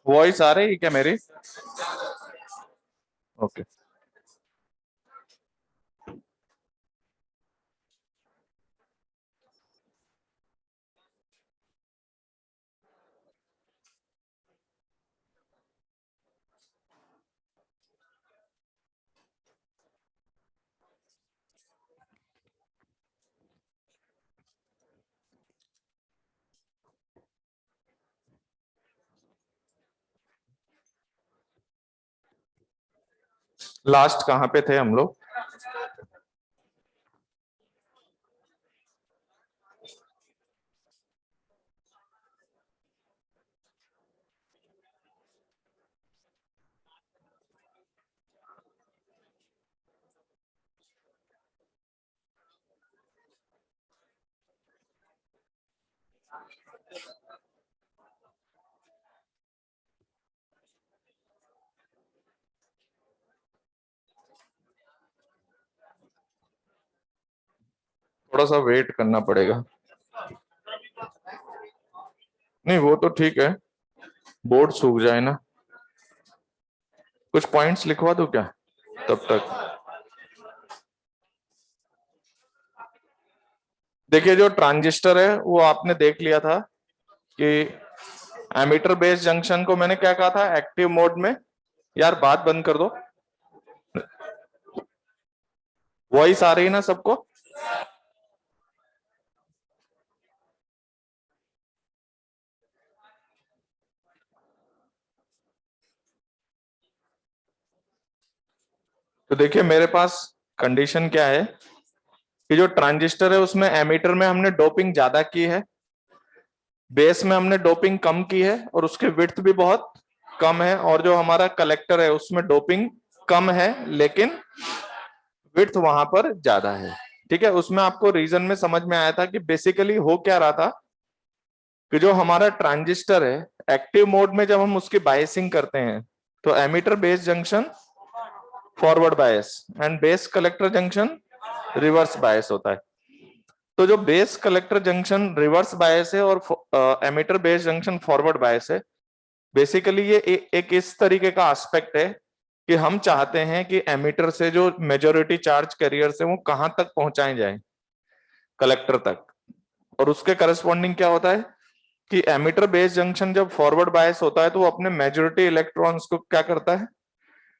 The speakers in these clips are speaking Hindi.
वॉइस आ रही है क्या मेरी? ओके। लास्ट कहाँ पे थे हम लोग? थोड़ा सा वेट करना पड़ेगा। नहीं वो तो ठीक है, बोर्ड सूख जाए ना। कुछ पॉइंट्स लिखवा दूं क्या तब तक? देखिए जो ट्रांजिस्टर है वो आपने देख लिया था कि एमीटर बेस जंक्शन को मैंने क्या कहा था, एक्टिव मोड में। यार बात बंद कर दो। वॉइस आ रही है ना सबको? तो देखिए मेरे पास कंडीशन क्या है कि जो ट्रांजिस्टर है उसमें एमीटर में हमने डोपिंग ज्यादा की है, बेस में हमने डोपिंग कम की है और उसके विड्थ भी बहुत कम है, और जो हमारा कलेक्टर है उसमें डोपिंग कम है लेकिन विड्थ वहां पर ज्यादा है। ठीक है, उसमें आपको रीजन में समझ में आया था कि बेसिकली हो क्या रहा था कि जो हमारा ट्रांजिस्टर है एक्टिव मोड में जब हम उसकी बायसिंग करते हैं तो emitter base junction forward bias and base collector junction reverse bias होता है। तो जो base collector junction reverse bias है और emitter base junction forward bias है, बेसिकली ये एक इस तरीके का एस्पेक्ट है कि हम चाहते हैं कि एमीटर से जो मेजॉरिटी चार्ज कैरियर है वो कहां तक पहुंचाए जाए, कलेक्टर तक। और उसके करस्पॉन्डिंग क्या होता है कि एमीटर बेस जंक्शन जब फॉरवर्ड बायस होता है तो वो अपने मेजॉरिटी इलेक्ट्रॉन्स को क्या करता है,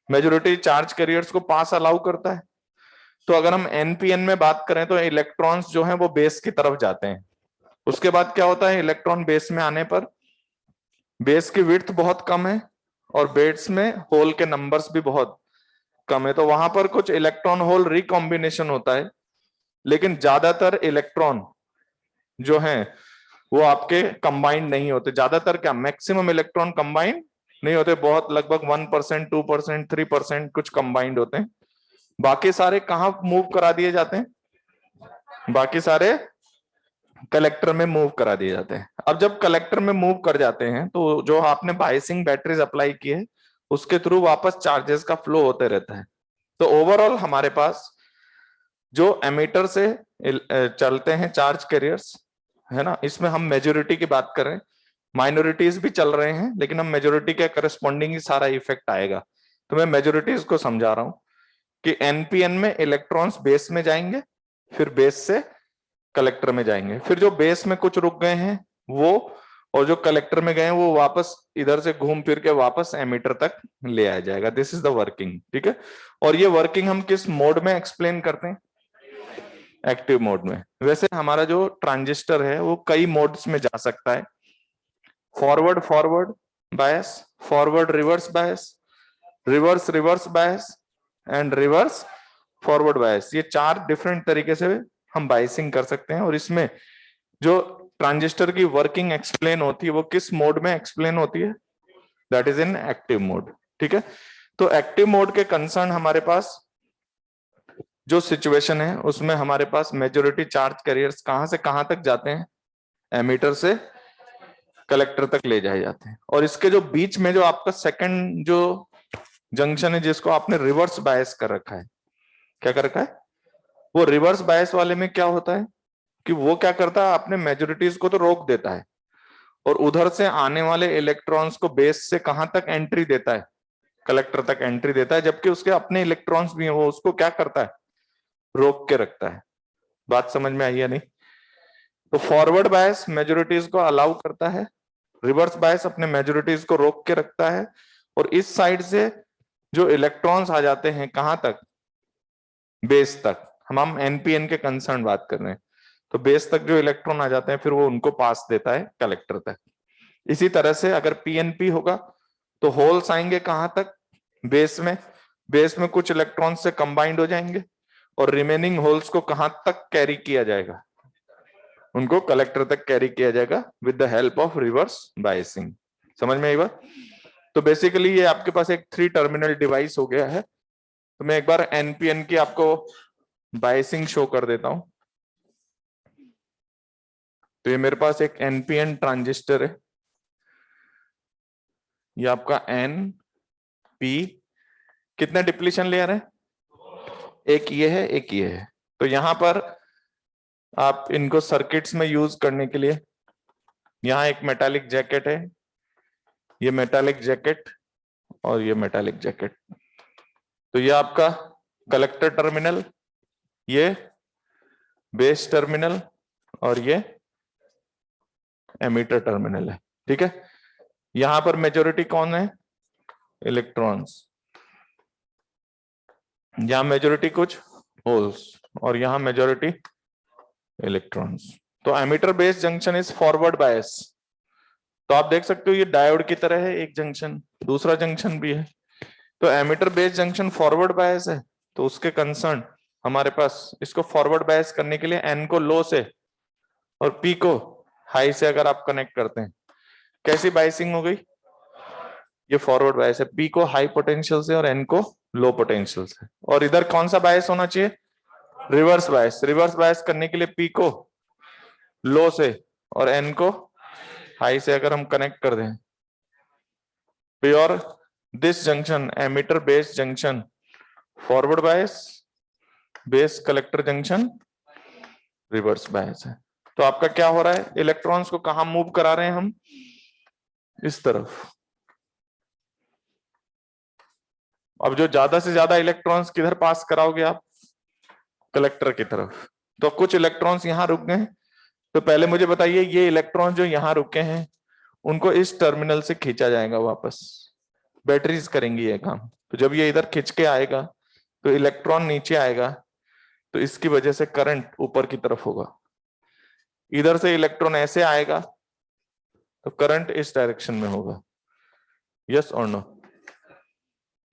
मेजॉरिटी चार्ज कैरियर्स को पास अलाउ करता है। तो अगर हम एनपीएन में बात करें तो इलेक्ट्रॉन्स जो हैं वो बेस की तरफ जाते हैं। उसके बाद क्या होता है, इलेक्ट्रॉन बेस में आने पर बेस की विड्थ बहुत कम है और बेस में होल के नंबर्स भी बहुत कम है, तो वहां पर कुछ इलेक्ट्रॉन होल रिकॉम्बिनेशन होता है। लेकिन ज्यादातर इलेक्ट्रॉन जो हैं वो आपके कंबाइंड नहीं होते, ज्यादातर क्या मैक्सिमम इलेक्ट्रॉन कंबाइंड नहीं होते, बहुत लगभग 1%, 2%, 3% कुछ कंबाइंड होते हैं। बाकी सारे कहाँ मूव करा दिए जाते हैं? बाकी सारे कलेक्टर में मूव करा दिए जाते हैं। अब जब कलेक्टर में मूव कर जाते हैं तो जो आपने बायसिंग बैटरीज अप्लाई की है उसके थ्रू वापस चार्जेस का फ्लो होते रहता है। तो ओवरऑल हमारे पास जो एमीटर से चलते हैं चार्ज कैरियर्स, है ना, इसमें हम मेजोरिटी की बात करें, माइनॉरिटीज भी चल रहे हैं लेकिन हम मेजोरिटी के करस्पॉन्डिंग ही सारा इफेक्ट आएगा। तो मैं मेजोरिटीज को समझा रहा हूं कि एनपीएन में इलेक्ट्रॉन्स बेस में जाएंगे, फिर बेस से कलेक्टर में जाएंगे, फिर जो बेस में कुछ रुक गए हैं वो, और जो कलेक्टर में गए हैं वो वापस इधर से घूम फिर के वापस एमीटर तक ले आया जाएगा। This is the working. ठीक है, और ये वर्किंग हम किस मोड में एक्सप्लेन करते हैं? एक्टिव मोड में। वैसे हमारा जो ट्रांजिस्टर है वो कई मोड्स में जा सकता है, forward forward bias, forward reverse bias, reverse reverse bias and reverse forward bias. ये चार डिफरेंट तरीके से हम बायसिंग कर सकते हैं, और इसमें जो ट्रांजिस्टर की वर्किंग एक्सप्लेन होती है वो किस मोड में एक्सप्लेन होती है? That is in active mode. ठीक है, तो एक्टिव मोड के कंसर्न हमारे पास जो सिचुएशन है उसमें हमारे पास मेजोरिटी चार्ज कैरियर्स कहां से कहां तक जाते हैं, एमीटर से कलेक्टर तक ले जाए जाते हैं। और इसके जो बीच में जो आपका सेकंड जो जंक्शन है जिसको आपने रिवर्स बायस कर रखा है, क्या कर रखा है, वो रिवर्स बायस वाले में क्या होता है कि वो क्या करता है, अपने मेजोरिटीज को तो रोक देता है और उधर से आने वाले इलेक्ट्रॉन्स को बेस से कहां तक एंट्री देता है, कलेक्टर तक एंट्री देता है, जबकि उसके अपने इलेक्ट्रॉन्स भी हैं, वो उसको क्या करता है, रोक के रखता है। बात समझ में आई या नहीं? तो फॉरवर्ड बायस मेजोरिटीज को अलाउ करता है, रिवर्स बायस अपने मेजोरिटीज को रोक के रखता है, और इस साइड से जो इलेक्ट्रॉन्स आ जाते हैं कहां तक, बेस तक। हम एनपीएन के कंसर्न बात कर रहे हैं, तो बेस तक जो इलेक्ट्रॉन आ जाते हैं फिर वो उनको पास देता है कलेक्टर तक। इसी तरह से अगर पीएनपी होगा तो होल्स आएंगे कहां तक, बेस में। बेस में कुछ इलेक्ट्रॉन से कंबाइंड हो जाएंगे और रिमेनिंग होल्स को कहां तक कैरी किया जाएगा, उनको कलेक्टर तक कैरी किया जाएगा with the help of reverse biasing. समझ में आई बात? तो बेसिकली ये आपके पास एक 3 टर्मिनल डिवाइस हो गया है। तो मैं एक बार एनपीएन की आपको बायसिंग शो कर देता हूं। तो ये मेरे पास एक एनपीएन ट्रांजिस्टर है, ये आपका एन पी, कितने डिप्लीशन लेयर है, एक ये है एक ये है। तो यहां पर आप इनको सर्किट्स में यूज करने के लिए, यहाँ एक मेटालिक जैकेट है, ये मेटालिक जैकेट और ये मेटालिक जैकेट। तो ये आपका कलेक्टर टर्मिनल, ये बेस टर्मिनल और ये एमीटर टर्मिनल है। ठीक है, यहां पर मेजोरिटी कौन है, इलेक्ट्रॉन्स, यहां मेजोरिटी कुछ होल्स और यहां मेजोरिटी इलेक्ट्रॉन्स। तो emitter base junction is forward bias. तो आप देख सकते हो ये डायोड की तरह है, एक जंक्शन, दूसरा जंक्शन भी है। तो emitter base junction forward bias है, तो उसके कंसर्न हमारे पास, इसको फॉरवर्ड बायस करने के लिए एन को लो से और पी को हाई से अगर आप कनेक्ट करते हैं, कैसी बायसिंग हो गई, ये फॉरवर्ड बायस है, पी को हाई पोटेंशियल से और एन को लो पोटेंशियल से। और इधर कौन सा बायस होना चाहिए, रिवर्स बायस। रिवर्स बायस करने के लिए पी को लो से और एन को हाई से अगर हम कनेक्ट कर दें, pure this junction emitter base junction forward bias, base collector junction reverse bias है। तो आपका क्या हो रहा है, इलेक्ट्रॉन्स को कहां मूव करा रहे हैं हम, इस तरफ। अब जो ज्यादा से ज्यादा इलेक्ट्रॉन्स किधर पास कराओगे आप, कलेक्टर की तरफ। तो कुछ इलेक्ट्रॉन्स यहां रुक गए, तो पहले मुझे बताइए ये इलेक्ट्रॉन जो यहां रुके हैं उनको इस टर्मिनल से खींचा जाएगा वापस, बैटरीज करेंगी ये काम। तो जब ये इधर खींच के आएगा तो इलेक्ट्रॉन नीचे आएगा, तो इसकी वजह से करंट ऊपर की तरफ होगा। इधर से इलेक्ट्रॉन ऐसे आएगा तो करंट इस डायरेक्शन में होगा, यस और नो।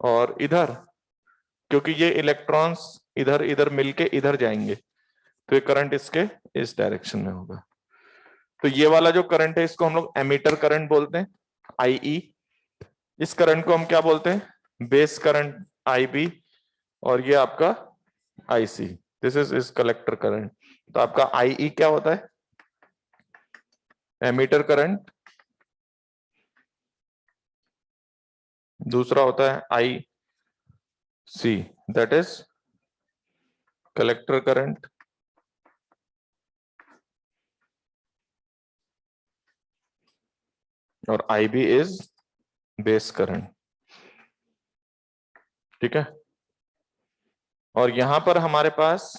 और इधर क्योंकि ये इलेक्ट्रॉन्स इधर इधर मिलके इधर जाएंगे, तो ये करंट इसके इस डायरेक्शन में होगा। तो ये वाला जो करंट है इसको हम लोग एमीटर करंट बोलते हैं, आईई। इस करंट को हम क्या बोलते हैं, बेस करंट, आईबी। और ये आपका IC, this is collector current. तो आपका आईई क्या होता है, एमीटर करंट, दूसरा होता है आई सी, दैट इज कलेक्टर करंट। और आईबी इज बेस करंट। ठीक है, और यहां पर हमारे पास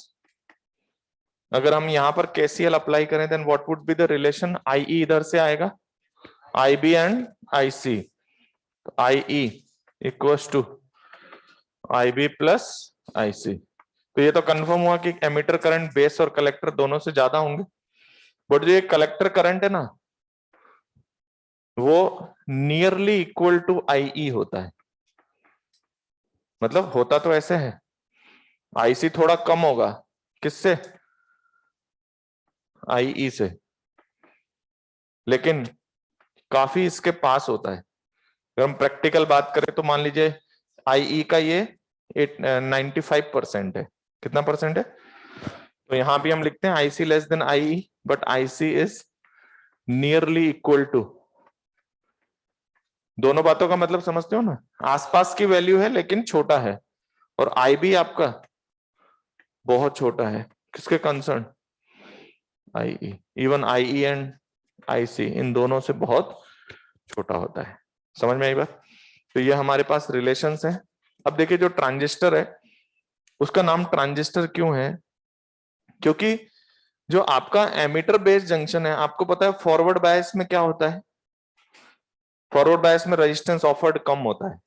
अगर हम यहां पर केसीएल अप्लाई करें then what would be the relation, IE इधर से आएगा, IB and IC, IE equals to IB plus IC. तो ये तो कंफर्म हुआ कि एमीटर करंट बेस और कलेक्टर दोनों से ज्यादा होंगे। बट जो ये कलेक्टर करंट है ना, वो नियरली इक्वल टू आईई होता है। मतलब होता तो ऐसे है, आईसी थोड़ा कम होगा, किससे, आईई से, लेकिन काफी इसके पास होता है। अगर हम प्रैक्टिकल बात करें तो मान लीजिए आईई का ये 95% है, कितना परसेंट है, तो यहां भी हम लिखते हैं IC less than IE, but IC is nearly equal to. दोनों बातों का मतलब समझते हो ना, आसपास की वैल्यू है लेकिन छोटा है। और आईबी आपका बहुत छोटा है, किसके concern, IE. Even IE and IC इन दोनों से बहुत छोटा होता है। समझ में आई बात? तो ये हमारे पास रिलेशंस है। अब देखिए जो ट्रांजिस्टर है उसका नाम ट्रांजिस्टर क्यों है? क्योंकि जो आपका एमीटर बेस्ड जंक्शन है, आपको पता है फॉरवर्ड बायस में क्या होता है? फॉरवर्ड बायस में रेजिस्टेंस ऑफर्ड कम होता है,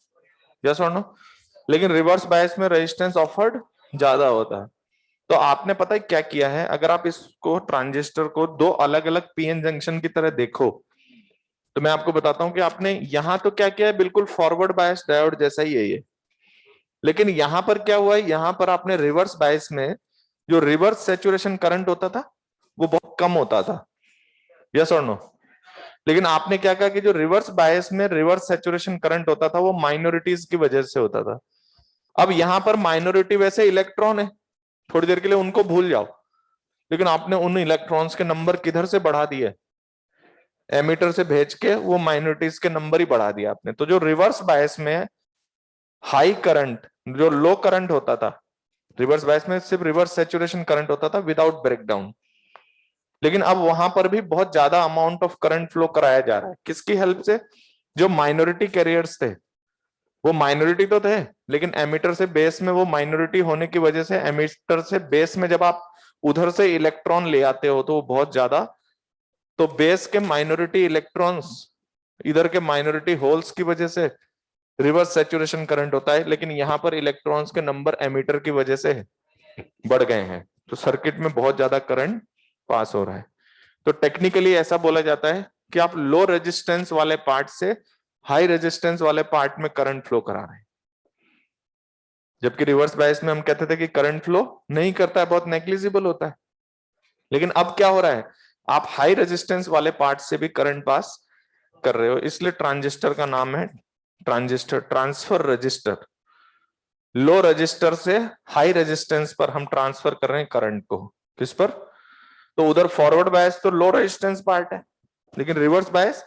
यस और नो? लेकिन रिवर्स बायस में रेजिस्टेंस ऑफर्ड ज्यादा होता है। तो आपने पता है क्या किया है, अगर आप इसको ट्रांजिस्टर को दो अलग अलग पीएन जंक्शन की तरह देखो, तो मैं आपको बताता हूं कि आपने यहां तो क्या किया है, बिल्कुल फॉरवर्ड बायस डायोड जैसा ही है ये। लेकिन यहां पर क्या हुआ है, यहां पर आपने रिवर्स बायस में जो रिवर्स सैचुरेशन करंट होता था वो बहुत कम होता था, यस और नो? लेकिन आपने क्या कहा कि जो रिवर्स बायस में रिवर्स सैचुरेशन करंट होता था वो माइनॉरिटीज की वजह से होता था। अब यहां पर माइनॉरिटी वैसे इलेक्ट्रॉन है, थोड़ी देर के लिए उनको भूल जाओ, लेकिन आपने उन इलेक्ट्रॉन्स के नंबर किधर से बढ़ा दिए? एमीटर से भेज के वो माइनॉरिटीज के नंबर ही बढ़ा दिया आपने। तो जो रिवर्स बायस में हाई करंट, जो लो करंट होता था, रिवर्स बायस में सिर्फ रिवर्स सैचुरेशन करंट होता था विदाउट ब्रेकडाउन, लेकिन अब वहां पर भी बहुत ज्यादा अमाउंट ऑफ करंट फ्लो कराया जा रहा है। किसकी हेल्प से? जो माइनॉरिटी कैरियर्स थे, वो माइनॉरिटी तो थे, लेकिन एमीटर से बेस में वो माइनॉरिटी होने की वजह से एमीटर से बेस में जब आप उधर से इलेक्ट्रॉन ले आते हो तो वो बहुत ज्यादा, तो बेस के माइनॉरिटी इलेक्ट्रॉन्स इधर के माइनॉरिटी होल्स की वजह से रिवर्स सैचुरेशन करंट होता है, लेकिन यहां पर इलेक्ट्रॉन्स के नंबर एमीटर की वजह से बढ़ गए हैं, तो सर्किट में बहुत ज्यादा करंट पास हो रहा है। तो टेक्निकली ऐसा बोला जाता है कि आप लो रेजिस्टेंस वाले पार्ट से हाई रेजिस्टेंस वाले पार्ट में करंट फ्लो करा रहे हैं। जबकि रिवर्स बायस में हम कहते थे कि करंट फ्लो नहीं करता है, बहुत नेग्लिजिबल होता है। लेकिन अब क्या हो रहा है, आप हाई रेजिस्टेंस वाले पार्ट से भी करंट पास कर रहे हो, इसलिए ट्रांजिस्टर का नाम है ट्रांजिस्टर ट्रांसफर रजिस्टर। लो रजिस्टर से हाई रेजिस्टेंस पर हम ट्रांसफर कर रहे हैं करंट को। किस पर? तो उधर फॉरवर्ड बायस तो लो रेजिस्टेंस पार्ट है, लेकिन reverse bias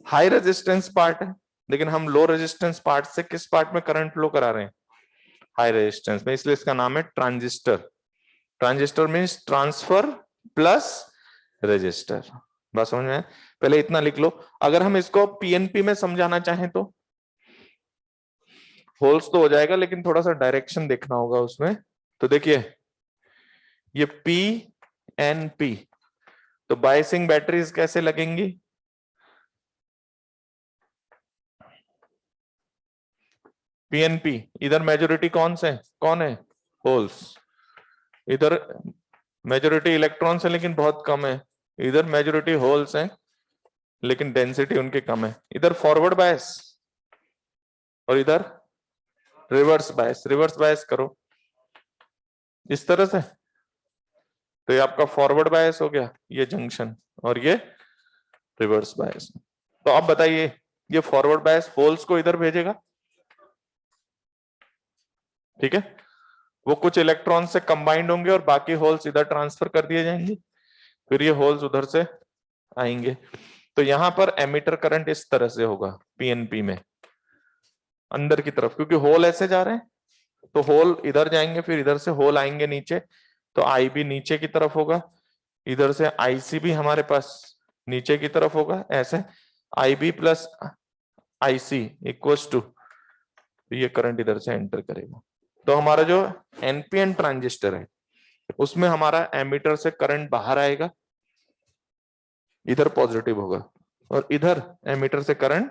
high resistance part है, लेकिन हम लो रेजिस्टेंस पार्ट से किस पार्ट में करंट फ्लो करा रहे हैं? हाई रेजिस्टेंस में, इसलिए इसका नाम है transistor. Transistor means transfer plus resistor. बस समझ में? पहले इतना लिख लो। अगर हम इसको पीएनपी में समझाना चाहें तो होल्स तो हो जाएगा, लेकिन थोड़ा सा डायरेक्शन देखना होगा उसमें। तो देखिए ये पी एन पी, तो बायसिंग बैटरीज कैसे लगेंगी? पीएनपी, इधर मेजोरिटी कौन है? होल्स। इधर मेजोरिटी इलेक्ट्रॉन्स है लेकिन बहुत कम है, इधर मेजोरिटी होल्स हैं लेकिन डेंसिटी उनकी कम है। इधर फॉरवर्ड बायस और इधर रिवर्स बायस। रिवर्स बायस करो इस तरह से, तो ये आपका फॉरवर्ड बायस हो गया ये जंक्शन, और ये रिवर्स बायस। तो अब बताइए ये फॉरवर्ड बायस होल्स को इधर भेजेगा, ठीक है? वो कुछ इलेक्ट्रॉन से कंबाइंड होंगे और बाकी होल्स इधर ट्रांसफर कर दिए जाएंगे, फिर ये होल्स उधर से आएंगे। तो यहां पर एमीटर करंट इस तरह से होगा पीएनपी में, अंदर की तरफ, क्योंकि होल ऐसे जा रहे हैं तो होल इधर जाएंगे, फिर इधर से होल आएंगे नीचे, तो आई भी नीचे की तरफ होगा, इधर से आईसी भी हमारे पास नीचे की तरफ होगा, ऐसे I B plus IC equals to, ये करंट इधर से एंटर करेगा। तो हमारा जो एनपीएन ट्रांजिस्टर है उसमें हमारा एमीटर से करंट बाहर आएगा, इधर पॉजिटिव होगा, और इधर एमीटर से करंट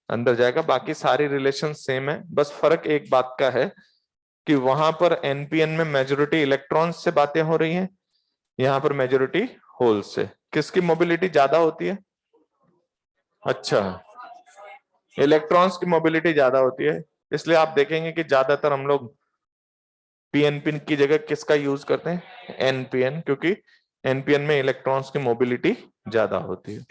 अंदर जाएगा। बाकी सारी रिलेशन सेम है, बस फर्क एक बात का है कि वहां पर एनपीएन में मेजोरिटी इलेक्ट्रॉन्स से बातें हो रही हैं, यहाँ पर मेजोरिटी होल से। किसकी मोबिलिटी ज्यादा होती है? अच्छा, इलेक्ट्रॉन्स की मोबिलिटी ज्यादा होती है, इसलिए आप देखेंगे कि ज्यादातर हम लोग पीएनपी की जगह किसका यूज करते हैं? एनपीएन, क्योंकि एनपीएन में इलेक्ट्रॉन्स की मोबिलिटी ज्यादा होती है।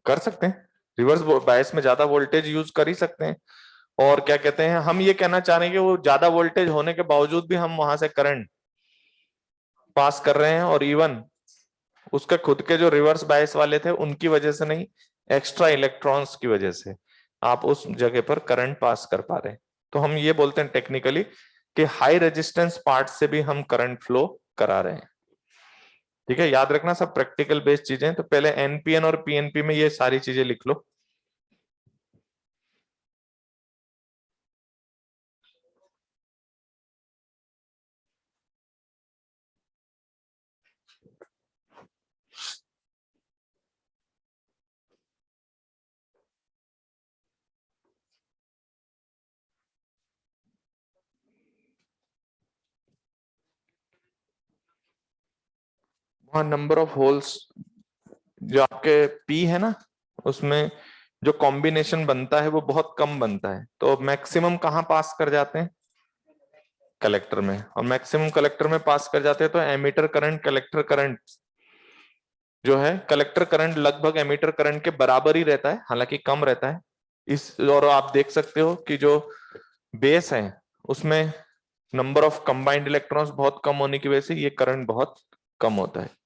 कर सकते हैं रिवर्स बायस में ज्यादा वोल्टेज यूज कर ही सकते हैं। और क्या कहते हैं, हम ये कहना चाह रहे हैं कि वो ज्यादा वोल्टेज होने के बावजूद भी हम वहां से करंट पास कर रहे हैं, और इवन उसके खुद के जो रिवर्स बायस वाले थे उनकी वजह से नहीं, एक्स्ट्रा इलेक्ट्रॉन्स की वजह से आप उस जगह पर करंट पास कर पा रहे हैं। तो हम ये बोलते हैं टेक्निकली कि हाई रेजिस्टेंस पार्ट से भी हम करंट फ्लो करा रहे हैं, ठीक है, याद रखना सब प्रैक्टिकल बेस्ड चीजें। तो पहले एनपीएन और पीएनपी में ये सारी चीजें लिख लो। वहां नंबर ऑफ होल्स जो आपके पी है ना, उसमें जो कॉम्बिनेशन बनता है वो बहुत कम बनता है। तो मैक्सिमम कहाँ पास कर जाते हैं? कलेक्टर में। और मैक्सिमम कलेक्टर में पास कर जाते हैं तो एमीटर करंट कलेक्टर करंट जो है, कलेक्टर करंट लगभग एमीटर करंट के बराबर ही रहता है, हालांकि कम रहता है। इस और आप देख सकते हो कि जो बेस है उसमें नंबर ऑफ कंबाइंड इलेक्ट्रॉन्स बहुत कम होने की वजह से ये करंट बहुत कम होता है।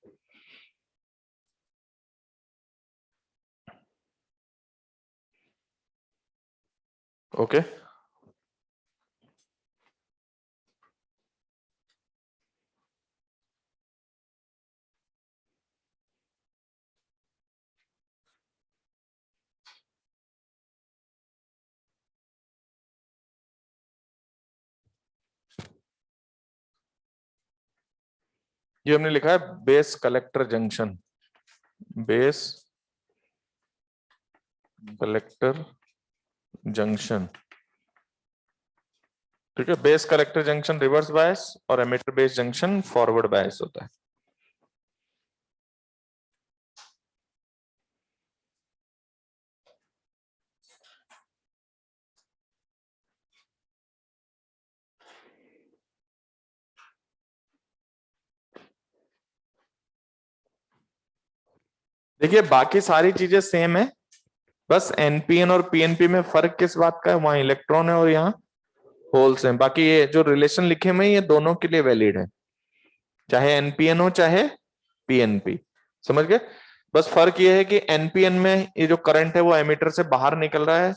ओके, ये हमने लिखा है base collector junction, base collector junction. ठीक है, base collector junction reverse bias और emitter base junction forward bias होता है। देखिए बाकी सारी चीजें सेम है, बस एनपीएन और पीएनपी में फर्क किस बात का है, वहां इलेक्ट्रॉन है और यहाँ होल्स हैं। बाकी ये जो रिलेशन लिखे हुए हैं ये दोनों के लिए वैलिड है, चाहे एनपीएन हो चाहे पीएनपी। समझ गए? बस फर्क ये है कि एनपीएन में ये जो करंट है वो एमीटर से बाहर निकल रहा है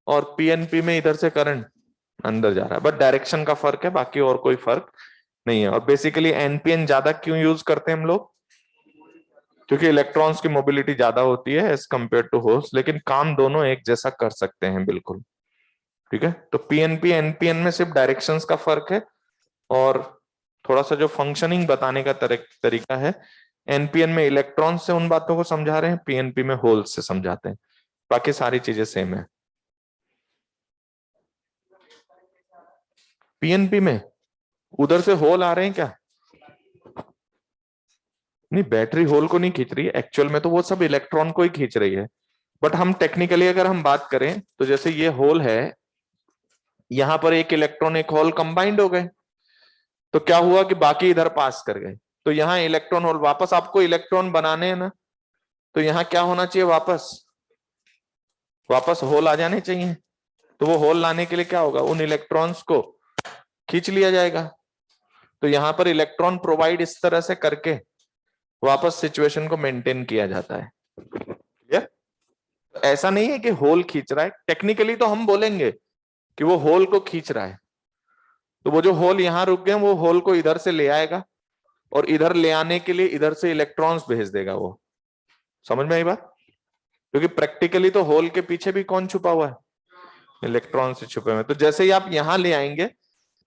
और पीएनपी में इधर से करंट अंदर जा रहा है, बस डायरेक्शन का फर्क है, बाकी और कोई फर्क नहीं है। और बेसिकली एनपीएन ज्यादा क्यों यूज करते हैं हम लोग? क्योंकि इलेक्ट्रॉन्स की मोबिलिटी ज्यादा होती है एज कम्पेयर टू होल्स, लेकिन काम दोनों एक जैसा कर सकते हैं बिल्कुल। ठीक है, तो पीएनपी एनपीएन में सिर्फ डायरेक्शंस का फर्क है और थोड़ा सा जो फंक्शनिंग बताने का तरीका है, एनपीएन में इलेक्ट्रॉन से उन बातों को समझा रहे हैं, पीएनपी में होल्स से समझाते हैं, बाकी सारी चीजें सेम है। पीएनपी में उधर से होल आ रहे हैं क्या? नहीं, बैटरी होल को नहीं खींच रही है एक्चुअल में, तो वो सब इलेक्ट्रॉन को ही खींच रही है। बट हम टेक्निकली अगर हम बात करें तो जैसे ये होल है, यहां पर एक इलेक्ट्रॉन एक होल कंबाइंड हो गए, तो क्या हुआ कि बाकी इधर पास कर गए, तो यहाँ इलेक्ट्रॉन होल वापस आपको इलेक्ट्रॉन बनाने हैं ना, तो यहाँ क्या होना चाहिए? वापस वापस होल आ जाने चाहिए। तो वो होल लाने के लिए क्या होगा? उन इलेक्ट्रॉन्स को खींच लिया जाएगा। तो यहाँ पर इलेक्ट्रॉन प्रोवाइड इस तरह से करके वापस सिचुएशन को मेंटेन किया जाता है। क्लियर? ऐसा नहीं है कि होल खींच रहा है, टेक्निकली तो हम बोलेंगे कि वो होल को खींच रहा है, तो वो जो होल यहां रुक गए वो होल को इधर से ले आएगा और इधर ले आने के लिए इधर से इलेक्ट्रॉन्स भेज देगा वो। समझ में आई बात? क्योंकि प्रैक्टिकली तो होल के पीछे भी कौन छुपा हुआ है? इलेक्ट्रॉन से छुपे हुए। तो जैसे ही आप यहां ले आएंगे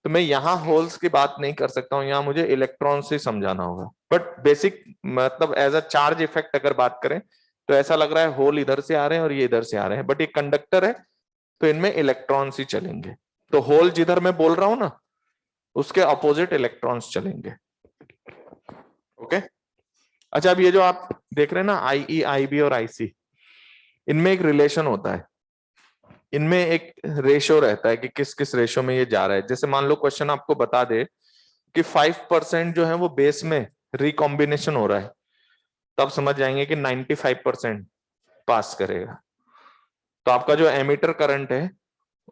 तो मैं यहाँ होल्स की बात नहीं कर सकता हूँ, यहाँ मुझे इलेक्ट्रॉन से समझाना होगा। बट बेसिक मतलब एज अ चार्ज इफेक्ट अगर बात करें तो ऐसा लग रहा है होल इधर से आ रहे हैं और ये इधर से आ रहे हैं, बट ये कंडक्टर है तो इनमें इलेक्ट्रॉन्स ही चलेंगे। तो होल जिधर मैं बोल रहा हूं ना उसके अपोजिट इलेक्ट्रॉन्स चलेंगे। ओके, अच्छा अब ये जो आप देख रहे हैं ना आईई आईबी और आईसी, इनमें एक रिलेशन होता है, इनमें एक रेशो रहता है कि किस किस रेशो में ये जा रहा है। जैसे मान लो क्वेश्चन आपको बता दे कि 5% जो है वो बेस में रिकॉम्बिनेशन हो रहा है, तब समझ जाएंगे कि 95% पास करेगा। तो आपका जो एमीटर करंट है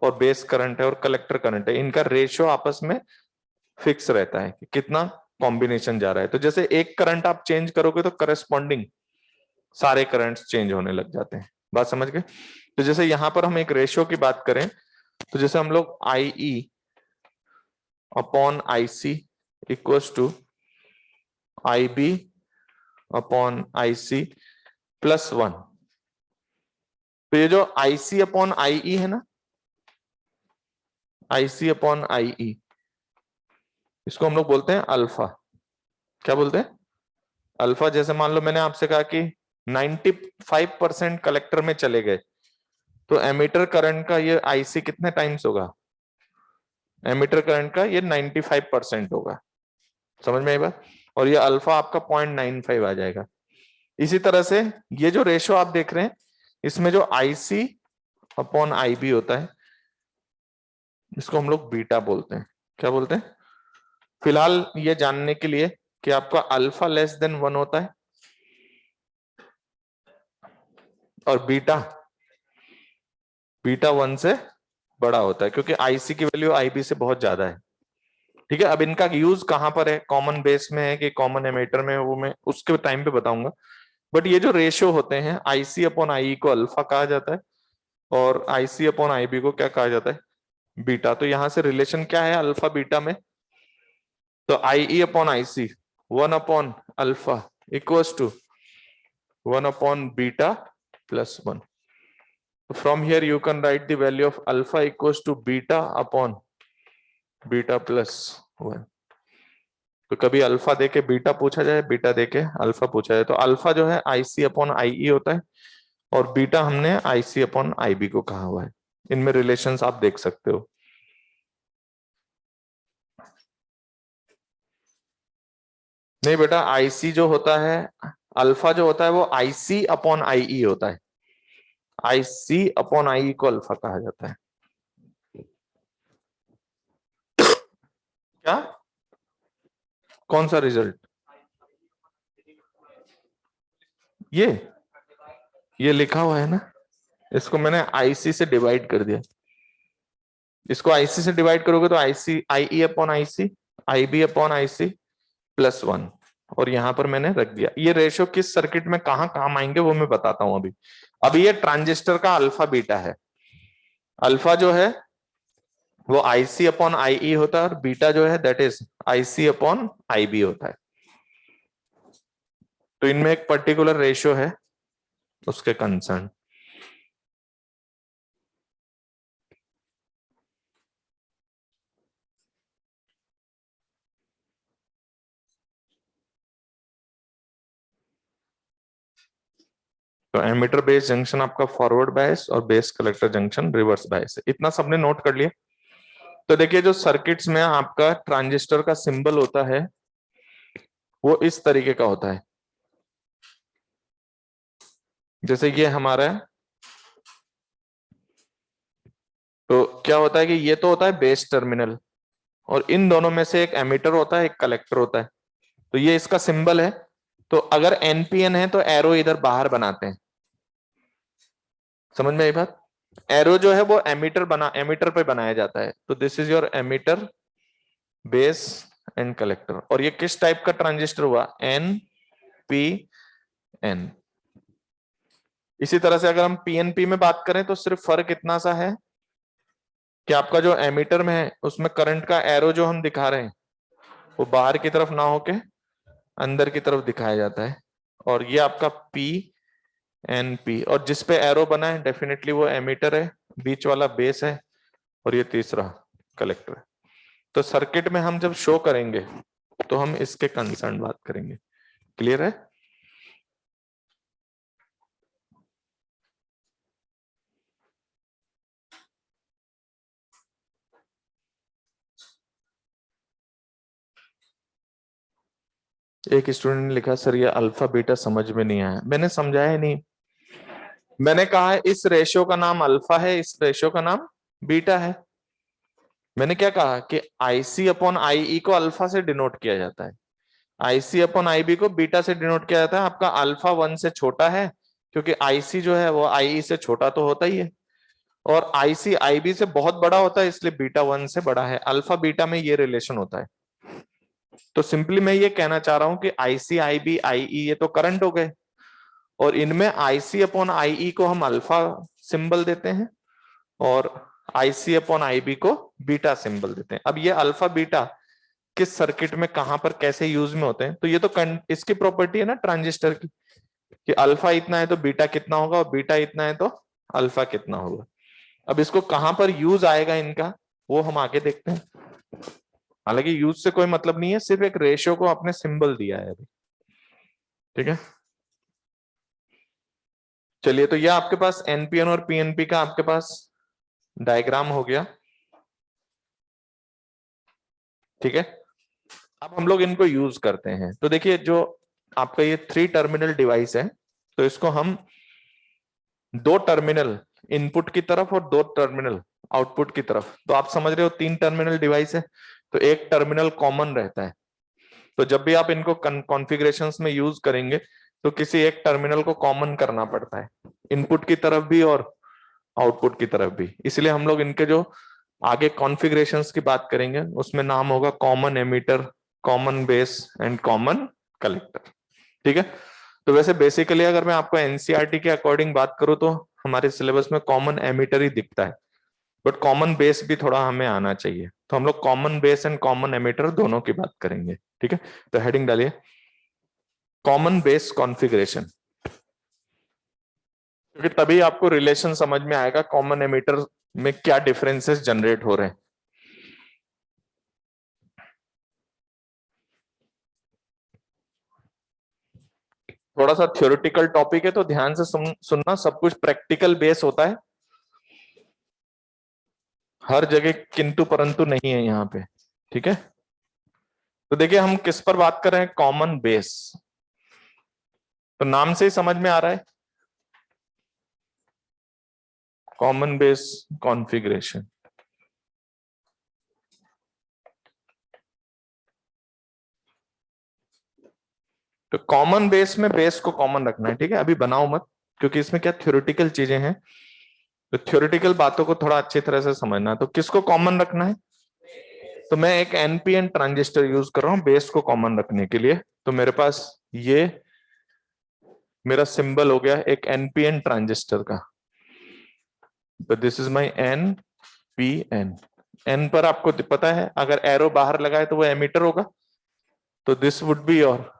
और बेस करंट है और कलेक्टर करंट है, इनका रेशियो आपस में फिक्स रहता है कि कितना कॉम्बिनेशन जा रहा है। तो जैसे एक करंट आप चेंज करोगे तो करस्पॉन्डिंग सारे करंट्स चेंज होने लग जाते हैं। बात समझ गए? तो जैसे यहां पर हम एक रेशियो की बात करें तो जैसे हम लोग I upon I C equals to I B upon I C plus 1। तो ये जो आई सी अपॉन आई ई है ना, आई सी अपॉन आई ई, इसको हम लोग बोलते हैं अल्फा। क्या बोलते हैं? अल्फा। जैसे मान लो मैंने आपसे कहा कि 95% कलेक्टर में चले गए, तो एमीटर करंट का ये आईसी कितने टाइम्स होगा? एमीटर करंट का ये 95% होगा। समझ में आई बात? और ये अल्फा आपका 0.95 आ जाएगा। इसी तरह से ये जो रेशो आप देख रहे हैं, इसमें जो आईसी अपॉन आईबी होता है, इसको हम लोग बीटा बोलते हैं। क्या बोलते हैं? फिलहाल ये जानने के लिए कि आपका अल्फा लेस देन 1 होता है और बीटा 1 से बड़ा होता है, क्योंकि आईसी की वैल्यू आईबी से बहुत ज्यादा है। ठीक है, अब इनका यूज कहां पर है, कॉमन बेस में है कि कॉमन एमीटर में है, वो मैं उसके टाइम पे बताऊंगा। बट ये जो रेशियो होते हैं, आईसी अपॉन आई को अल्फा कहा जाता है और आईसी अपॉन आईबी को क्या कहा जाता है? बीटा। तो यहां से रिलेशन क्या है अल्फा बीटा में? तो I upon I C 1 upon alpha equals to 1 upon beta plus 1। From here you can write the value of alpha equals to beta upon beta plus 1। तो कभी अल्फा देके बीटा पूछा जाए, बीटा देके अल्फा पूछा जाए, तो अल्फा जो है आईसी अपॉन आई होता है और बीटा हमने आईसी अपॉन आईबी को कहा हुआ है। इनमें रिलेशंस आप देख सकते हो। नहीं बेटा, आईसी जो होता है, अल्फा जो होता है वो आईसी अपॉन आई होता है। आईसी अपॉन आई को अल्फा कहा जाता है। क्या? कौन सा रिजल्ट? ये लिखा हुआ है ना, इसको मैंने आईसी से डिवाइड कर दिया। इसको आईसी से डिवाइड करोगे तो IC I upon IC, IB upon IC plus 1, और यहां पर मैंने रख दिया। ये रेशियो किस सर्किट में कहां काम आएंगे वो मैं बताता हूं अभी। अभी ये ट्रांजिस्टर का अल्फा बीटा है। अल्फा जो है वो आईसी अपॉन आई होता है और बीटा जो है that is IC upon IB होता है। तो इनमें एक पर्टिकुलर रेशियो है उसके कंसर्न। तो एमीटर बेस जंक्शन आपका फॉरवर्ड बायस और base collector junction reverse bias है। इतना सबने नोट कर लिया? तो देखिए, जो सर्किट्स में आपका ट्रांजिस्टर का सिंबल होता है वो इस तरीके का होता है। जैसे ये हमारा है, तो क्या होता है कि ये तो होता है बेस टर्मिनल और इन दोनों में से एक एमीटर होता है, एक कलेक्टर होता है। तो ये इसका सिंबल है। तो अगर एनपीएन है तो एरो इधर बाहर बनाते हैं। समझ में आई बात? एरो जो है वो एमीटर पे बनाया जाता है। तो this is your emitter, base and collector. और ये किस टाइप का ट्रांजिस्टर हुआ? N P N. इसी तरह से अगर हम पीएनपी में बात करें तो सिर्फ फर्क इतना सा है कि आपका जो एमीटर में है उसमें करंट का एरो जो हम दिखा रहे हैं वो बाहर की तरफ ना होके अंदर की तरफ दिखाया जाता है। और ये आपका पी एन पी, और जिस पे एरो बना है डेफिनेटली वो एमीटर है, बीच वाला बेस है और ये तीसरा कलेक्टर है। तो सर्किट में हम जब शो करेंगे तो हम इसके कंसर्न बात करेंगे। क्लियर है? एक स्टूडेंट ने लिखा सर ये अल्फा बीटा समझ में नहीं आया। मैंने समझाया ही नहीं। मैंने कहा है इस रेशियो का नाम अल्फा है, इस रेशियो का नाम बीटा है। मैंने क्या कहा कि आईसी अपॉन आई को अल्फा से डिनोट किया जाता है, आईसी अपॉन आईबी को बीटा से डिनोट किया जाता है। आपका अल्फा 1 से छोटा है क्योंकि आईसी जो है वो आई से छोटा तो होता ही है, और आईसी आईबी से बहुत बड़ा होता है, इसलिए बीटा 1 से बड़ा है। अल्फा बीटा में ये रिलेशन होता है। तो सिंपली मैं ये कहना चाह रहा हूं कि आईसी आईबी आईई ये तो करंट हो गए, और इनमें आईसी अपॉन आईई को हम अल्फा सिंबल देते हैं और आईसी अपॉन आईबी को बीटा सिंबल देते हैं। अब ये अल्फा बीटा किस सर्किट में कहां पर कैसे यूज में होते हैं। तो ये तो इसकी प्रॉपर्टी है ना ट्रांजिस्टर की, कि अल्फा इतना है तो बीटा कितना होगा, और बीटा इतना है तो अल्फा कितना होगा। अब इसको कहां पर यूज आएगा इनका, वो हम आगे देखते हैं। हालांकि यूज से कोई मतलब नहीं है, सिर्फ एक रेशियो को आपने सिंबल दिया है अभी। ठीक है, चलिए, तो ये आपके पास एनपीएन और पीएनपी का आपके पास डायग्राम हो गया। ठीक है, अब हम लोग इनको यूज करते हैं। तो देखिए, जो आपका ये 3 टर्मिनल डिवाइस है, तो इसको हम 2 टर्मिनल इनपुट की तरफ और 2 टर्मिनल आउटपुट की तरफ, तो आप समझ रहे हो 3 टर्मिनल डिवाइस है, तो एक टर्मिनल कॉमन रहता है। तो जब भी आप इनको कॉन्फ़िगरेशंस में यूज करेंगे तो किसी एक टर्मिनल को कॉमन करना पड़ता है, इनपुट की तरफ भी और आउटपुट की तरफ भी। इसलिए हम लोग इनके जो आगे कॉन्फ़िगरेशंस की बात करेंगे उसमें नाम होगा common ammeter, common base and common collector. ठीक है, तो वैसे बेसिकली अगर मैं आपको एनसीईआरटी के अकॉर्डिंग बात करूं तो हमारे सिलेबस में कॉमन एमीटर ही दिखता है, बट कॉमन बेस भी थोड़ा हमें आना चाहिए। तो हम लोग common base and common ammeter दोनों की बात करेंगे। ठीक है, तो हेडिंग डालिए कॉमन बेस कॉन्फ़िगरेशन, क्योंकि तभी आपको रिलेशन समझ में आएगा कॉमन एमीटर में क्या डिफरेंसेस जनरेट हो रहे हैं। थोड़ा सा थ्योरेटिकल टॉपिक है तो ध्यान से सुनना, सब कुछ प्रैक्टिकल बेस होता है, हर जगह किंतु परंतु नहीं है यहाँ पे। ठीक है, तो देखिए हम किस पर बात कर रहे हैं, कॉमन बेस। तो नाम से ही समझ में आ रहा है, कॉमन बेस कॉन्फ़िगरेशन। तो कॉमन बेस में बेस को कॉमन रखना है। ठीक है, अभी बनाओ मत, क्योंकि इसमें क्या थ्योरेटिकल चीजें हैं, तो थ्योरेटिकल बातों को थोड़ा अच्छी तरह से समझना है। तो किसको कॉमन रखना है, तो मैं एक एनपीएन ट्रांजिस्टर यूज कर रहा हूं बेस को कॉमन रखने के लिए। तो मेरे पास ये मेरा सिंबल हो गया एक एनपीएन ट्रांजिस्टर का, तो this is my N P N. N पर आपको पता है अगर एरो बाहर लगा है तो वो एमीटर होगा, तो दिस वुड बी योर।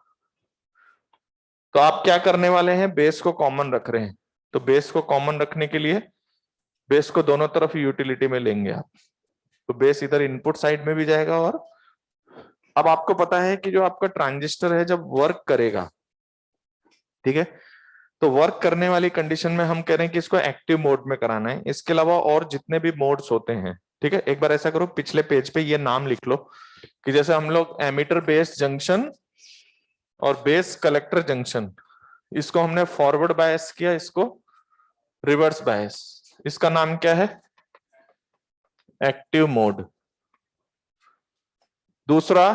तो आप क्या करने वाले हैं, बेस को कॉमन रख रहे हैं। तो बेस को कॉमन रखने के लिए बेस को दोनों तरफ यूटिलिटी में लेंगे आप, तो बेस इधर इनपुट साइड में भी जाएगा। और अब आपको पता है कि जो आपका ट्रांजिस्टर है जब वर्क करेगा, ठीक है, तो वर्क करने वाली कंडीशन में हम कह रहे हैं कि इसको एक्टिव मोड में कराना है। इसके अलावा और जितने भी मोड्स होते हैं, ठीक है, एक बार ऐसा करो पिछले पेज पे ये नाम लिख लो, कि जैसे हम लोग एमीटर बेस जंक्शन और बेस कलेक्टर जंक्शन, इसको हमने फॉरवर्ड बायस किया, इसको रिवर्स बायस, इसका नाम क्या है, एक्टिव मोड। दूसरा,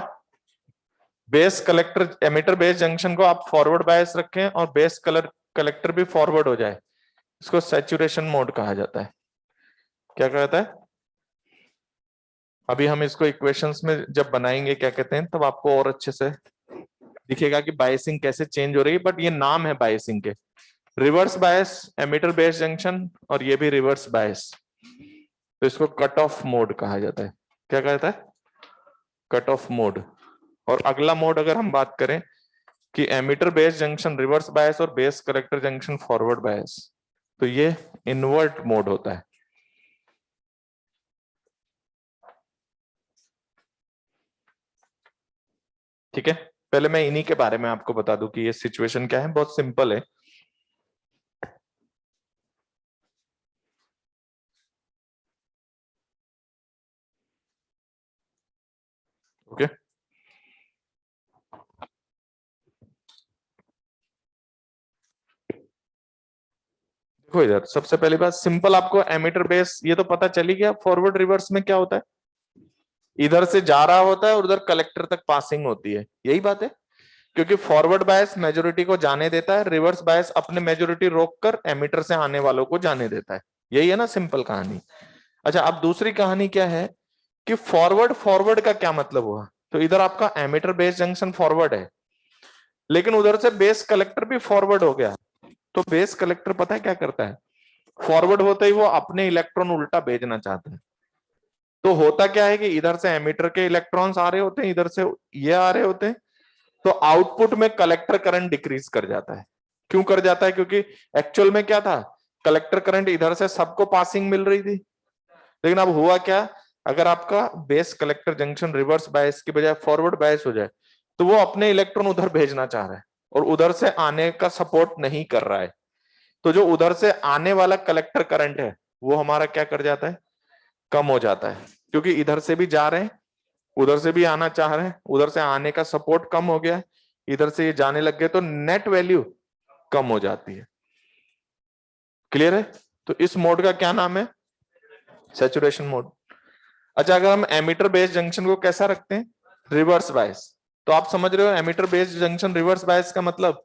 base collector emitter base junction को आप फॉरवर्ड बायस रखें और बेस कलेक्टर भी फॉरवर्ड हो जाए, इसको सैचुरेशन मोड कहा जाता है। क्या कहता है, अभी हम इसको इक्वेशंस में जब बनाएंगे क्या कहते हैं, तब आपको और अच्छे से दिखेगा कि बायसिंग कैसे चेंज हो रही है। बट ये नाम है बायसिंग के, reverse bias emitter base junction, और ये भी रिवर्स बायस, तो इसको कट ऑफ मोड कहा जाता है। क्या कहता है, कट ऑफ मोड। और अगला मोड अगर हम बात करें कि emitter base junction reverse bias और base collector junction forward bias, तो ये इनवर्ट मोड होता है। ठीक है, पहले मैं इन्हीं के बारे में आपको बता दूं कि ये सिचुएशन क्या है, बहुत सिंपल है। ओके, देखो इधर सबसे पहली बात सिंपल, आपको एमीटर बेस ये तो पता चली गया। फॉरवर्ड रिवर्स में क्या होता है, इधर से जा रहा होता है और उधर कलेक्टर तक पासिंग होती है, यही बात है। क्योंकि फॉरवर्ड बायस मेजोरिटी को जाने देता है, रिवर्स बायस अपने मेजोरिटी रोककर एमीटर से आने वालों को जाने देता है, यही है ना सिंपल कहानी। अच्छा, अब दूसरी कहानी क्या है कि फॉरवर्ड फॉरवर्ड का क्या मतलब हुआ, तो इधर आपका एमीटर बेस जंक्शन फॉरवर्ड है, लेकिन उधर से बेस कलेक्टर भी फॉरवर्ड हो गया। तो बेस कलेक्टर पता है क्या करता है, फॉरवर्ड होते ही वो अपने इलेक्ट्रॉन उल्टा भेजना चाहता है। तो होता क्या है कि इधर से एमीटर के इलेक्ट्रॉन्स आ रहे होते हैं, इधर से ये आ रहे होते हैं, तो आउटपुट में कलेक्टर करंट डिक्रीज कर जाता है। क्यों कर जाता है? क्योंकि एक्चुअल में क्या था, कलेक्टर करंट इधर से सबको पासिंग मिल रही थी, लेकिन अब हुआ क्या, अगर आपका बेस कलेक्टर जंक्शन रिवर्स बायस की बजाय फॉरवर्ड बायस हो जाए, तो वो अपने इलेक्ट्रॉन उधर भेजना चाह रहा है और उधर से आने का सपोर्ट नहीं कर रहा है। तो जो उधर से आने वाला कलेक्टर करंट है वो हमारा क्या कर जाता है, कम हो जाता है, क्योंकि इधर से भी जा रहे हैं, उधर से भी आना चाह रहे हैं, उधर से आने का सपोर्ट कम हो गया, इधर से ये जाने लग गए, तो नेट वैल्यू कम हो जाती है। क्लियर है? तो इस मोड का क्या नाम है, सैचुरेशन मोड। अच्छा, अगर हम एमीटर बेस जंक्शन को कैसा रखते हैं, रिवर्स बायस, तो आप समझ रहे हो emitter base junction reverse bias का मतलब,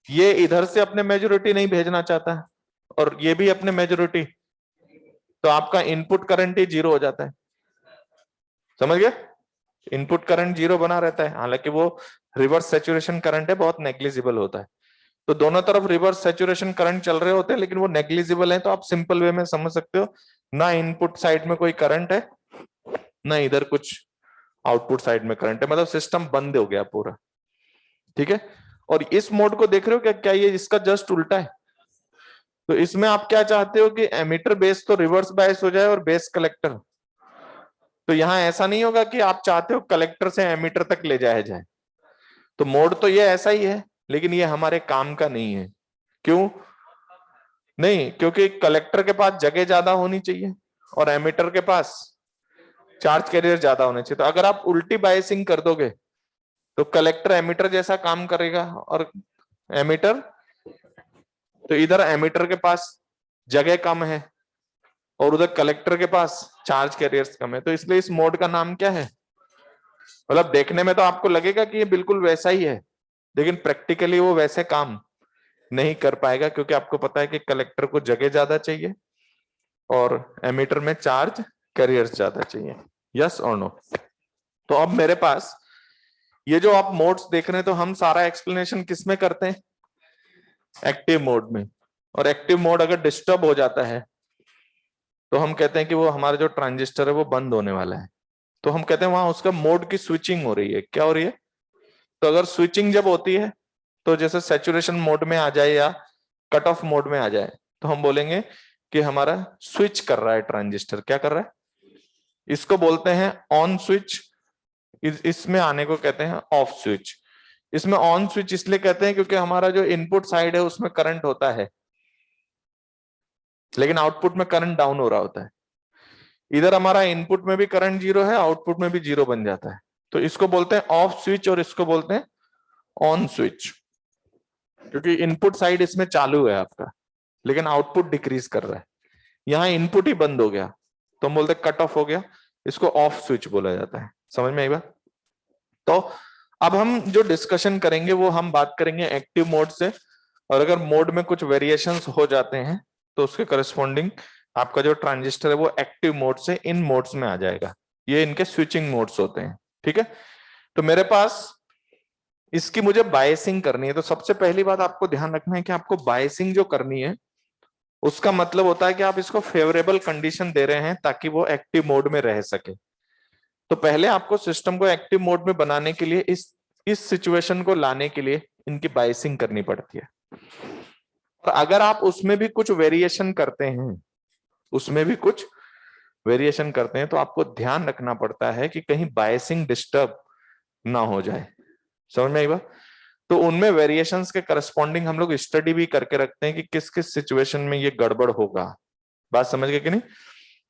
ये इधर से अपने मेजोरिटी नहीं भेजना चाहता है और ये भी अपने मेजोरिटी, तो आपका इनपुट करंट ही जीरो हो जाता है। समझ गए? इनपुट करंट जीरो बना रहता है, हालांकि वो रिवर्स सैचुरेशन करंट है, बहुत नेग्लिजिबल होता है। तो दोनों तरफ रिवर्स सैचुरेशन करंट चल रहे होते हैं, लेकिन वो नेग्लिजिबल है, तो आप सिंपल वे में समझ सकते हो, ना इनपुट साइड में कोई करंट है, ना इधर कुछ आउटपुट साइड में करंट है, मतलब सिस्टम बंद हो गया पूरा। ठीक है? और इस मोड को देख रहे हो क्या, क्या ये इसका जस्ट उल्टा है? तो इसमें आप क्या चाहते हो कि एमीटर बेस तो रिवर्स बायस हो जाए और बेस कलेक्टर, तो यहां ऐसा नहीं होगा कि आप चाहते हो कलेक्टर से एमीटर तक ले जाया जाए। तो मोड तो ये ऐसा ही है, लेकिन ये हमारे काम का नहीं है। क्यों नहीं? क्योंकि कलेक्टर के पास जगह ज्यादा होनी चाहिए और एमीटर के पास चार्ज कैरियर ज्यादा होने चाहिए। तो अगर आप उल्टी बायसिंग कर दोगे तो कलेक्टर एमीटर जैसा काम करेगा, और एमीटर, तो इधर एमीटर के पास जगह कम है और उधर कलेक्टर के पास चार्ज कैरियर्स कम है, तो इसलिए इस मोड का नाम क्या है। मतलब देखने में तो आपको लगेगा कि ये बिल्कुल वैसा ही है, लेकिन प्रैक्टिकली वो वैसे काम नहीं कर पाएगा, क्योंकि आपको पता है कि कलेक्टर को जगह ज्यादा चाहिए और एमीटर में चार्ज कैरियर्स ज्यादा चाहिए। यस और नो? तो अब मेरे पास ये जो आप मोड्स देख रहे हैं, तो हम सारा एक्सप्लेनेशन किस में करते हैं, एक्टिव मोड में। और एक्टिव मोड अगर डिस्टर्ब हो जाता है तो हम कहते हैं कि वो हमारा जो ट्रांजिस्टर है वो बंद होने वाला है, तो हम कहते हैं वहां उसका मोड की स्विचिंग हो रही है। क्या हो रही है? तो अगर स्विचिंग जब होती है, तो जैसे सैचुरेशन मोड में आ जाए या कट ऑफ मोड में आ जाए, तो हम बोलेंगे कि हमारा स्विच कर रहा है ट्रांजिस्टर। क्या कर रहा है? इसको बोलते हैं ऑन स्विच, इसमें आने को कहते हैं ऑफ स्विच। इसमें ऑन स्विच इसलिए कहते हैं क्योंकि हमारा जो इनपुट साइड है उसमें करंट होता है, लेकिन आउटपुट में करंट डाउन हो रहा होता है। इधर हमारा इनपुट में भी करंट जीरो है, आउटपुट में भी जीरो बन जाता है, तो इसको बोलते हैं ऑफ स्विच और इसको बोलते हैं ऑन स्विच, क्योंकि इनपुट साइड इसमें चालू है आपका, लेकिन आउटपुट डिक्रीज कर रहा है। यहाँ इनपुट ही बंद हो गया तो हम बोलते कट ऑफ हो गया, इसको ऑफ स्विच बोला जाता है। समझ में आई बात? तो अब हम जो डिस्कशन करेंगे वो हम बात करेंगे एक्टिव मोड से, और अगर मोड में कुछ वेरिएशंस हो जाते हैं तो उसके करस्पॉन्डिंग आपका जो ट्रांजिस्टर है वो एक्टिव मोड से इन मोड्स में आ जाएगा। ये इनके स्विचिंग मोड्स होते हैं। ठीक है? तो मेरे पास इसकी मुझे बायसिंग करनी है, तो सबसे पहली बात आपको ध्यान रखना है कि आपको बायसिंग जो करनी है उसका मतलब होता है कि आप इसको फेवरेबल कंडीशन दे रहे हैं ताकि वो एक्टिव मोड में रह सके। तो पहले आपको सिस्टम को एक्टिव मोड में बनाने के लिए इस सिचुएशन को लाने के लिए इनकी बायसिंग करनी पड़ती है। तो अगर आप उसमें भी कुछ वेरिएशन करते हैं, उसमें भी कुछ वेरिएशन करते हैं, तो आपको ध्यान रखना पड़ता है कि कहीं बायसिंग डिस्टर्ब ना हो जाए। समझ में आई बात? तो उनमें वेरिएशंस के करस्पॉन्डिंग हम लोग स्टडी भी करके रखते हैं कि किस किस सिचुएशन में ये गड़बड़ होगा। बात समझ गए कि नहीं?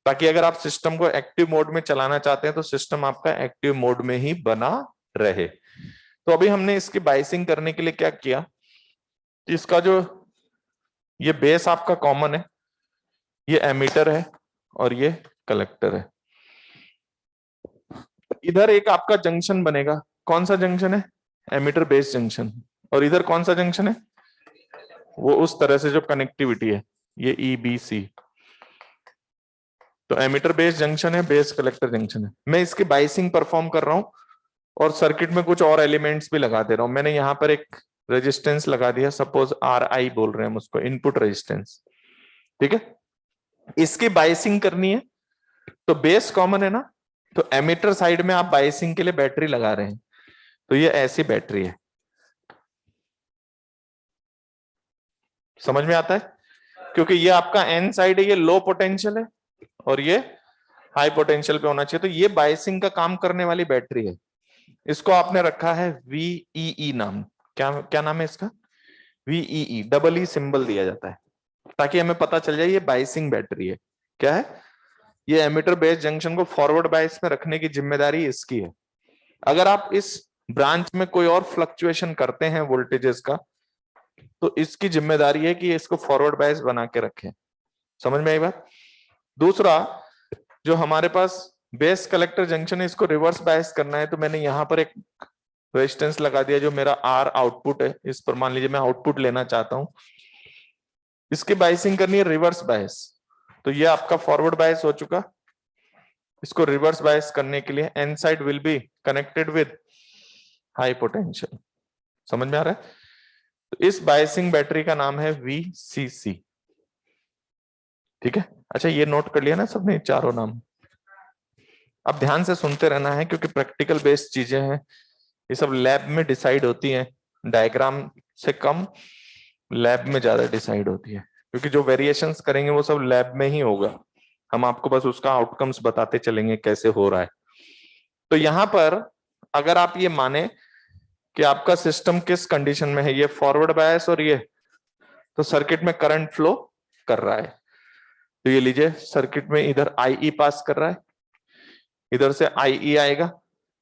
ताकि अगर आप सिस्टम को एक्टिव मोड में चलाना चाहते हैं तो सिस्टम आपका एक्टिव मोड में ही बना रहे। तो अभी हमने इसकी बाइसिंग करने के लिए क्या किया, इसका जो ये बेस आपका कॉमन है, ये एमीटर है और ये कलेक्टर है। इधर एक आपका जंक्शन बनेगा, कौन सा जंक्शन है? Emitter base junction. और इधर कौन सा जंक्शन है? वो उस तरह से जो कनेक्टिविटी है, ये EBC। तो एमीटर बेस जंक्शन है, बेस कलेक्टर जंक्शन है। मैं इसकी बाइसिंग परफॉर्म कर रहा हूं और सर्किट में कुछ और एलिमेंट्स भी लगा दे रहा हूं। मैंने यहाँ पर एक रेजिस्टेंस लगा दिया, सपोज RI बोल रहे हैं हम उसको, इनपुट रेजिस्टेंस। ठीक है? इसकी बाइसिंग करनी है तो बेस कॉमन है ना, तो एमीटर साइड में आप बायसिंग के लिए बैटरी लगा रहे हैं, तो ये ऐसी बैटरी है। समझ में आता है? क्योंकि ये आपका एन साइड है, ये लो पोटेंशियल है और ये हाई पोटेंशियल पे होना चाहिए, तो ये बायसिंग का काम करने वाली बैटरी है। इसको आपने रखा है VEE नाम। क्या क्या नाम है इसका? VEE, डबल ई सिंबल दिया जाता है ताकि हमें पता चल जाए ये बायसिंग बैटरी है। क्या है? ये एमिटर बेस जंक्शन को फॉरवर्ड बायस में रखने की जिम्मेदारी इसकी है। अगर आप इस ब्रांच में कोई और फ्लक्चुएशन करते हैं वोल्टेजेस का, तो इसकी जिम्मेदारी है कि इसको फॉरवर्ड बायस बना के रखें। समझ में आई बात? दूसरा, जो हमारे पास बेस कलेक्टर जंक्शन है, इसको रिवर्स बायस करना है, तो मैंने यहां पर एक रेजिस्टेंस लगा दिया जो मेरा R आउटपुट है। इस पर मान लीजिए मैं आउटपुट लेना चाहता हूं, इसकी बायसिंग करनी है रिवर्स बायस, तो ये आपका फॉरवर्ड बायस हो चुका। इसको रिवर्स बायस करने के लिए N side will be connected with high potential. समझ में आ रहा है? तो इस बायसिंग बैटरी का नाम है VCC। ठीक है, अच्छा ये नोट कर लिया ना सबने चारों नाम? अब ध्यान से सुनते रहना है क्योंकि प्रैक्टिकल बेस्ड चीजें हैं, ये सब लैब में डिसाइड होती हैं, डायग्राम से कम लैब में ज्यादा डिसाइड होती है, क्योंकि जो वेरिएशंस करेंगे वो सब लैब में ही होगा, हम आपको बस उसका आउटकम्स बताते चलेंगे कैसे हो रहा है। तो यहां पर अगर आप ये माने कि आपका सिस्टम किस कंडीशन में है, ये फॉरवर्ड बायस और ये, तो सर्किट में करंट फ्लो कर रहा है। तो ये लीजिए सर्किट में इधर IE पास कर रहा है, इधर से IE आएगा,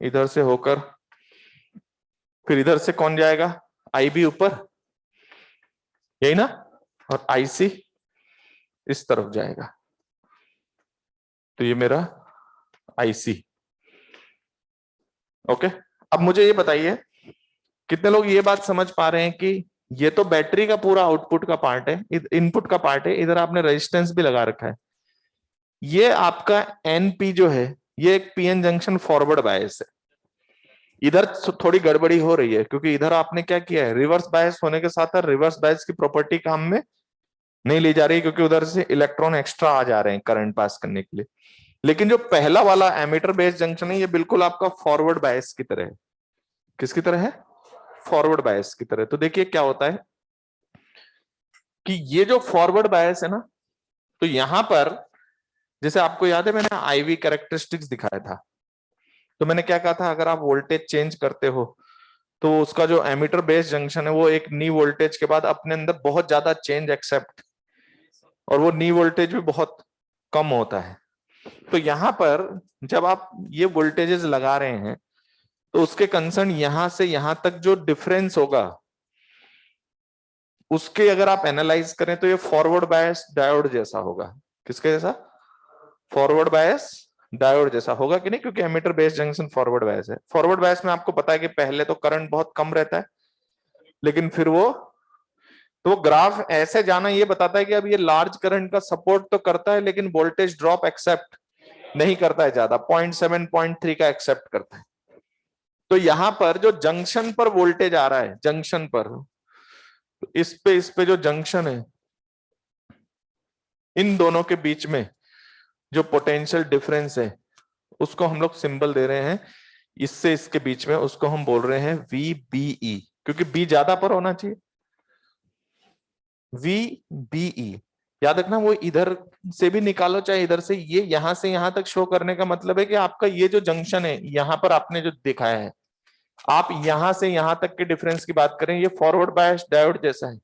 इधर से होकर फिर इधर से कौन जाएगा? IB ऊपर, यही ना, और IC इस तरफ जाएगा। तो ये मेरा IC। ओके, अब मुझे ये बताइए कितने लोग ये बात समझ पा रहे हैं कि ये तो बैटरी का पूरा आउटपुट का पार्ट है, इनपुट का पार्ट है, इधर आपने रेजिस्टेंस भी लगा रखा है। ये आपका NP जो है, ये एक PN जंक्शन फॉरवर्ड बायस है। इधर थोड़ी गड़बड़ी हो रही है क्योंकि इधर आपने क्या किया है, रिवर्स बायस होने के साथ रिवर्स बायस की प्रॉपर्टी काम में नहीं ली जा रही, क्योंकि उधर से इलेक्ट्रॉन एक्स्ट्रा आ जा रहे हैं करंट पास करने के लिए। लेकिन जो पहला वाला एमीटर बेस जंक्शन है, ये बिल्कुल आपका फॉरवर्ड बायस की तरह है। किसकी तरह है? फॉरवर्ड बायस की तरह। तो देखिए क्या होता है कि ये जो फॉरवर्ड बायस है ना, तो यहां पर जैसे आपको याद है मैंने IV कैरेक्टरिस्टिक्स दिखाया था, तो मैंने क्या कहा था, अगर आप वोल्टेज चेंज करते हो तो उसका जो एमीटर बेस जंक्शन है वो एक नी वोल्टेज के बाद अपने अंदर बहुत ज्यादा चेंज एक्सेप्ट, और वो नी वोल्टेज भी बहुत कम होता है। तो यहां पर जब आप ये वोल्टेजेस लगा रहे हैं, तो उसके कंसर्न यहां से यहां तक जो डिफरेंस होगा, उसके अगर आप एनालाइज करें तो ये फॉरवर्ड बायस डायोड जैसा होगा। किसके जैसा? फॉरवर्ड बायस डायोड जैसा होगा कि नहीं, क्योंकि emitter base junction forward bias है। फॉरवर्ड बायस में आपको पता है कि पहले तो करंट बहुत कम रहता है, लेकिन फिर वो ग्राफ ऐसे जाना ये बताता है कि अब ये लार्ज करंट का सपोर्ट तो करता है, लेकिन वोल्टेज ड्रॉप एक्सेप्ट नहीं करता है, ज्यादा 0.7 0.3 का एक्सेप्ट करता है। तो यहां पर जो जंक्शन पर वोल्टेज आ रहा है, जंक्शन पर, तो इस पे जो जंक्शन है, इन दोनों के बीच में जो पोटेंशियल डिफरेंस है, उसको हम लोग सिंबल दे रहे हैं, इससे इसके बीच में, उसको हम बोल रहे हैं VBE, क्योंकि B ज्यादा पर होना चाहिए। VBE याद रखना, वो इधर से भी निकालो चाहे इधर से, ये यहां से यहां तक शो करने का मतलब है कि आपका ये जो जंक्शन है यहां पर आपने जो दिखाया है, आप यहां से यहां तक के डिफरेंस की बात करें, ये फॉरवर्ड बायस डायोड जैसा है,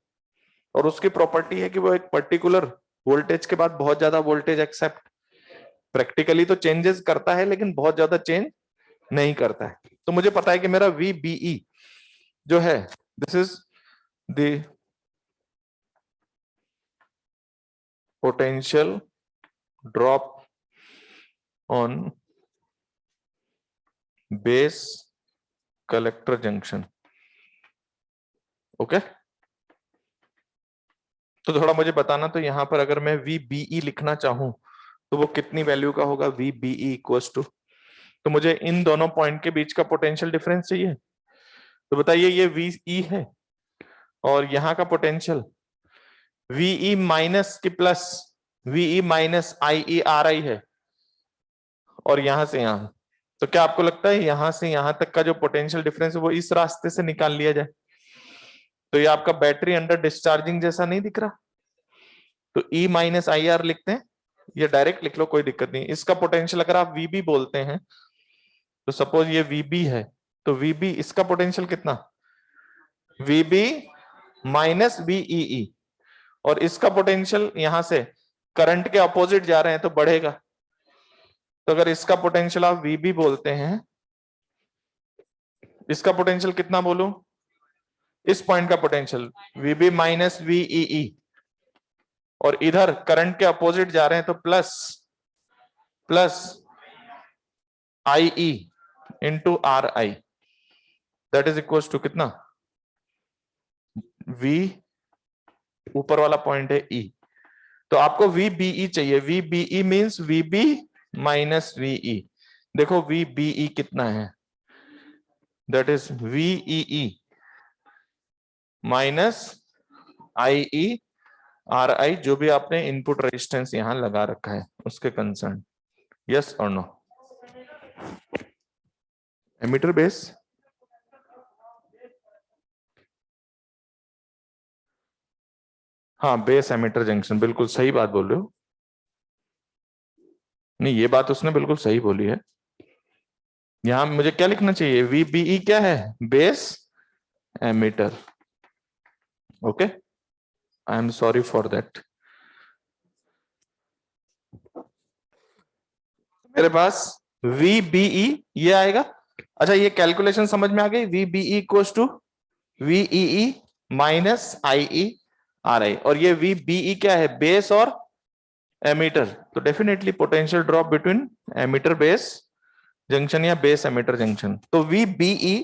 और उसकी प्रॉपर्टी है कि वो एक पर्टिकुलर वोल्टेज के बाद बहुत ज्यादा वोल्टेज एक्सेप्ट, प्रैक्टिकली तो चेंजेस करता है लेकिन बहुत ज्यादा चेंज नहीं करता है। तो मुझे पता है कि मेरा VBE जो है, this is the potential drop on base collector junction. Okay, तो थोड़ा मुझे बताना, तो यहां पर अगर मैं VBE लिखना चाहूं तो वो कितनी वैल्यू का होगा? VBE इक्वल्स टू, तो मुझे इन दोनों पॉइंट के बीच का पोटेंशियल डिफरेंस चाहिए, तो बताइए ये VE है और यहाँ का पोटेंशियल VE माइनस की plus VE minus IE RI है, और यहां से यहां, तो क्या आपको लगता है यहां से यहां तक का जो पोटेंशियल डिफरेंस है वो इस रास्ते से निकाल लिया जाए? तो ये आपका बैटरी अंडर डिस्चार्जिंग जैसा नहीं दिख रहा? तो E माइनस आई आर लिखते हैं, ये डायरेक्ट लिख लो, कोई दिक्कत नहीं। इसका पोटेंशियल अगर आप VB बोलते हैं, तो सपोज ये VB है, तो VB इसका पोटेंशियल कितना? VB माइनस VEE, और इसका पोटेंशियल यहां से करंट के अपोजिट जा रहे हैं तो बढ़ेगा। तो अगर इसका पोटेंशियल आप VB बोलते हैं, इसका पोटेंशियल कितना बोलूं? इस पॉइंट का पोटेंशियल VB माइनस VEE, और इधर करंट के अपोजिट जा रहे हैं तो plus IE into RI, that is equal to कितना? V ऊपर वाला पॉइंट है E, तो आपको VBE चाहिए। VBE means VB minus VE। देखो VBE कितना है, that is VEE minus IE RI, जो भी आपने इनपुट रेजिस्टेंस यहां लगा रखा है उसके कंसर्न। यस और नो? एमीटर बेस, हाँ बेस एमीटर जंक्शन, बिल्कुल सही बात बोल रहे हो। नहीं, ये बात उसने बिल्कुल सही बोली है। यहां मुझे क्या लिखना चाहिए? VBE क्या है? Base emitter. Okay, I am sorry for that. मेरे पास VBE ये आएगा। अच्छा, ये कैलकुलेशन समझ में आ गई? VBE equals to VEE minus IE RI, और ये VBE क्या है? बेस और एमीटर। तो definitely potential drop between emitter base junction या बेस एमीटर जंक्शन। तो VBE,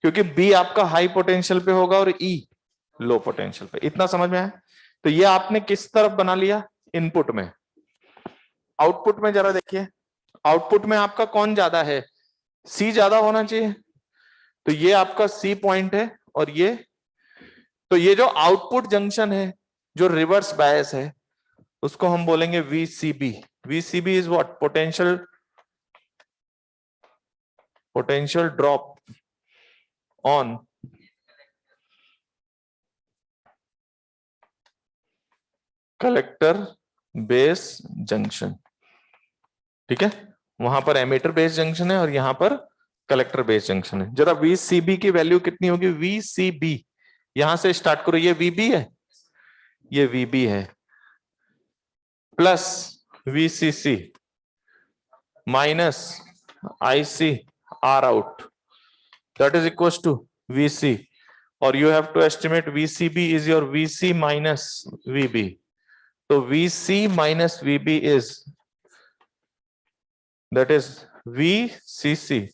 क्योंकि B आपका हाई पोटेंशियल पे होगा और E लो पोटेंशियल पे। इतना समझ में आया? तो ये आपने किस तरफ बना लिया? इनपुट में। आउटपुट में जरा देखिए, आउटपुट में आपका कौन ज्यादा है? C ज्यादा होना चाहिए, तो ये आपका C पॉइंट है, और ये, तो ये जो आउटपुट जंक्शन है जो रिवर्स बायस है उसको हम बोलेंगे VCB। VCB is what? Potential drop on collector base junction. ठीक है, वहां पर एमीटर बेस जंक्शन है और यहां पर कलेक्टर बेस जंक्शन है। जरा VCB की वैल्यू कितनी होगी? VCB यहां से स्टार्ट करो, ये VB है, ये VB है, plus VCC minus IC R out, that is equals to VC, or you have to estimate VCB is your VC minus VB. So VC minus VB is, that is VCC,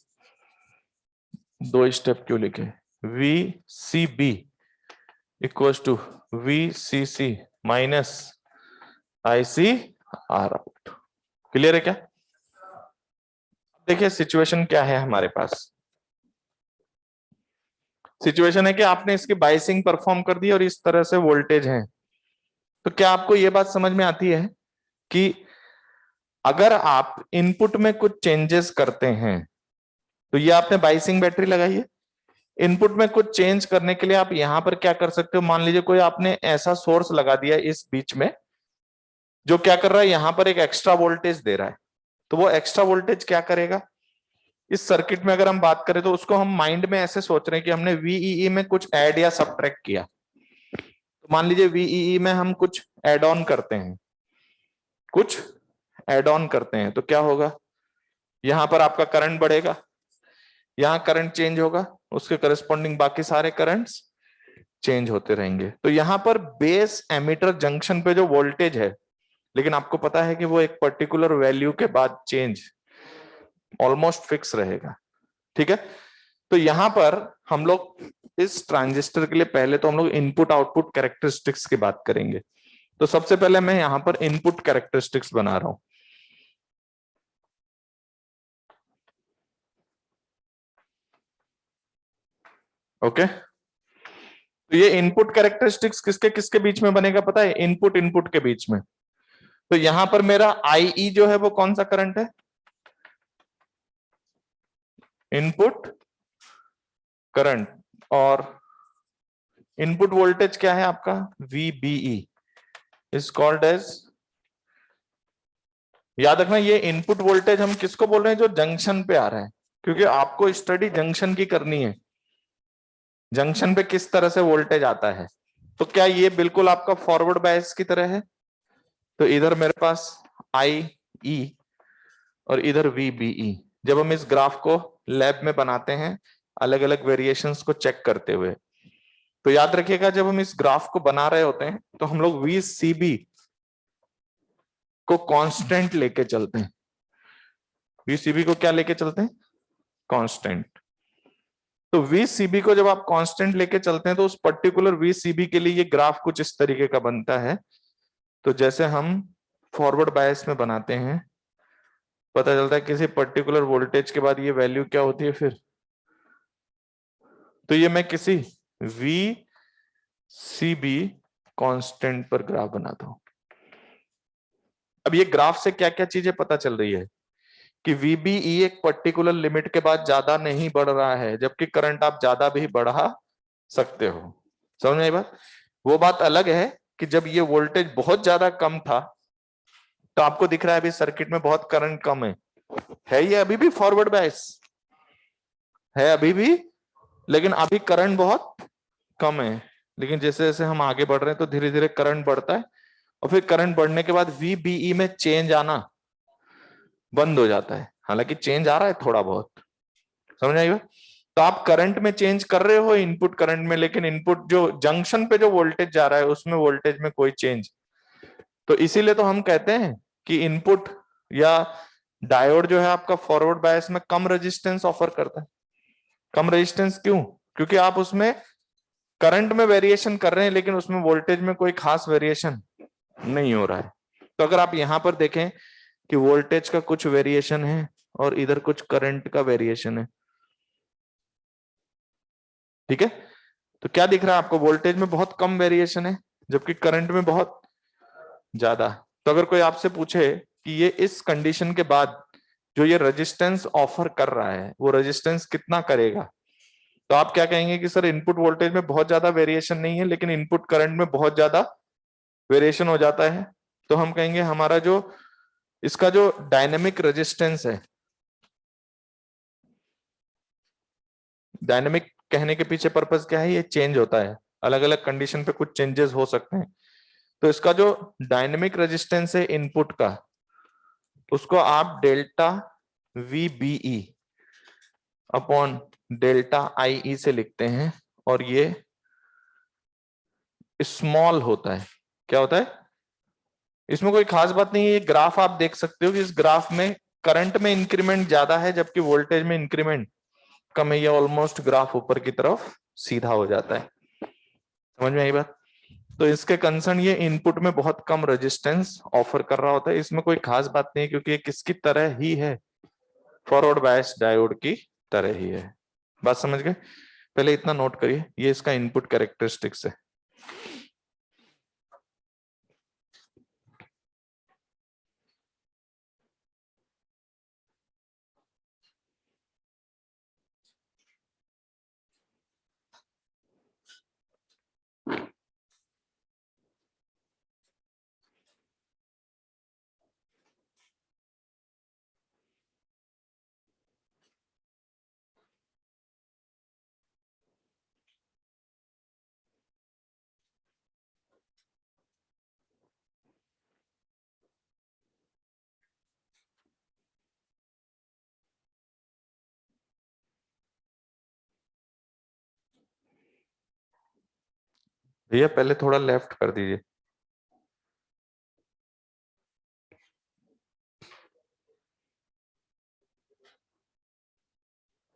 दो स्टेप क्यों लिखे? VCB equals to VCC minus IC R out. Clear है क्या? देखिए सिचुएशन क्या है हमारे पास। सिचुएशन है कि आपने इसकी बाइसिंग परफॉर्म कर दी और इस तरह से वोल्टेज है। तो क्या आपको यह बात समझ में आती है कि अगर आप इनपुट में कुछ चेंजेस करते हैं, तो ये आपने बाइसिंग बैटरी लगाई है, इनपुट में कुछ चेंज करने के लिए आप यहां पर क्या कर सकते हो? मान लीजिए कोई आपने ऐसा सोर्स लगा दिया इस बीच में जो क्या कर रहा है, यहां पर एक एक्स्ट्रा वोल्टेज दे रहा है। तो वो एक्स्ट्रा वोल्टेज क्या करेगा? इस सर्किट में अगर हम बात करें तो उसको हम माइंड में ऐसे सोच रहे हैं कि हमने VEE में कुछ ऐड या सबट्रैक्ट किया। तो मान लीजिए VEE में हम कुछ ऐड ऑन करते हैं, कुछ ऐड ऑन करते हैं, तो क्या होगा? यहां पर आपका करंट बढ़ेगा, यहां करंट चेंज होगा, उसके करस्पॉन्डिंग बाकी सारे करंट्स चेंज होते रहेंगे। तो यहां पर बेस एमीटर जंक्शन पे जो वोल्टेज है, लेकिन आपको पता है कि वो एक पर्टिकुलर वैल्यू के बाद चेंज ऑलमोस्ट फिक्स रहेगा। ठीक है, तो यहां पर हम लोग इस ट्रांजिस्टर के लिए पहले तो हम लोग इनपुट आउटपुट कैरेक्टरिस्टिक्स की बात करेंगे। तो सबसे पहले मैं यहां पर इनपुट कैरेक्टरिस्टिक्स बना रहा हूं। ओके, तो ये इनपुट कैरेक्टरिस्टिक्स किसके किसके बीच में बनेगा पता है? इनपुट इनपुट के बीच में। तो यहां पर मेरा IE जो है वो कौन सा करंट है? इनपुट करंट, और इनपुट वोल्टेज क्या है आपका, VBE इज कॉल्ड एज, याद रखना ये इनपुट वोल्टेज हम किसको बोल रहे हैं, जो जंक्शन पे आ रहा है, क्योंकि आपको स्टडी जंक्शन की करनी है, जंक्शन पे किस तरह से वोल्टेज आता है। तो क्या ये बिल्कुल आपका फॉरवर्ड बायस की तरह है, तो इधर मेरे पास IE और इधर VBE, जब हम इस ग्राफ को लैब में बनाते हैं अलग अलग वेरिएशंस को चेक करते हुए, तो याद रखिएगा जब हम इस ग्राफ को बना रहे होते हैं तो हम लोग VCB को कांस्टेंट लेके चलते हैं, VCB को क्या लेके चलते हैं, कांस्टेंट। तो VCB को जब आप कांस्टेंट लेके चलते हैं तो उस पर्टिकुलर VCB के लिए ये ग्राफ कुछ इस तरीके का बनता है। तो जैसे हम फॉरवर्ड बायस में बनाते हैं, पता चलता है किसी पर्टिकुलर वोल्टेज के बाद ये वैल्यू क्या होती है फिर, तो ये मैं किसी VCB कांस्टेंट पर ग्राफ बनाता हूं। अब ये ग्राफ से क्या क्या चीजें पता चल रही है कि VBE एक पर्टिकुलर लिमिट के बाद ज्यादा नहीं बढ़ रहा है, जबकि करंट आप ज्यादा भी बढ़ा सकते हो। समझ में आई बात। वो बात अलग है कि जब ये वोल्टेज बहुत ज्यादा कम था, तो आपको दिख रहा है अभी सर्किट में बहुत करंट कम है ये अभी भी फॉरवर्ड बायस है अभी भी, लेकिन अभी करंट बहुत कम है। लेकिन जैसे जैसे हम आगे बढ़ रहे हैं तो धीरे धीरे करंट बढ़ता है, और फिर करंट बढ़ने के बाद VBE में चेंज आना बंद हो जाता है, हालांकि चेंज आ रहा है थोड़ा बहुत। समझ आएगा। तो आप करंट में चेंज कर रहे हो इनपुट करंट में, लेकिन इनपुट जो जंक्शन पे जो वोल्टेज जा रहा है उसमें वोल्टेज में कोई चेंज। तो इसीलिए तो हम कहते हैं कि इनपुट या डायोड जो है आपका फॉरवर्ड बायस में कम रेजिस्टेंस ऑफर करता है। कम रेजिस्टेंस क्यों, क्योंकि आप उसमें करंट में वेरिएशन कर रहे हैं लेकिन उसमें वोल्टेज में कोई खास वेरिएशन नहीं हो रहा है। तो अगर आप यहां पर देखें कि वोल्टेज का कुछ वेरिएशन है और इधर कुछ करंट का वेरिएशन है, ठीक है, तो क्या दिख रहा है आपको, वोल्टेज में बहुत कम वेरिएशन है जबकि करंट में बहुत ज्यादा। तो अगर कोई आपसे पूछे कि ये इस कंडीशन के बाद जो ये रेजिस्टेंस ऑफर कर रहा है वो रेजिस्टेंस कितना करेगा, तो आप क्या कहेंगे कि सर इनपुट वोल्टेज में बहुत ज्यादा वेरिएशन नहीं है लेकिन इनपुट करंट में बहुत ज्यादा वेरिएशन हो जाता है। तो हम कहेंगे हमारा जो इसका जो डायनेमिक रेजिस्टेंस है, डायनेमिक कहने के पीछे पर्पस क्या है, ये चेंज होता है, अलग अलग कंडीशन पे कुछ चेंजेस हो सकते हैं। तो इसका जो डायनेमिक रेजिस्टेंस है इनपुट का, उसको आप delta VBE upon delta IE से लिखते हैं, और ये स्मॉल होता है। क्या होता है, इसमें कोई खास बात नहीं है। ये ग्राफ आप देख सकते हो कि इस ग्राफ में करंट में इंक्रीमेंट ज्यादा है जबकि वोल्टेज में इंक्रीमेंट कम है। ये ऑलमोस्ट ग्राफ ऊपर की तरफ सीधा हो जाता है। समझ में आई बात। तो इसके कंसर्न ये इनपुट में बहुत कम रेजिस्टेंस ऑफर कर रहा होता है। इसमें कोई खास बात नहीं है क्योंकि ये किसकी तरह ही है, फॉरवर्ड बायस डायोड की तरह ही है। बात समझ गए। पहले इतना नोट करिए, ये इसका इनपुट कैरेक्टरिस्टिक्स है। भैया पहले थोड़ा लेफ्ट कर दीजिए।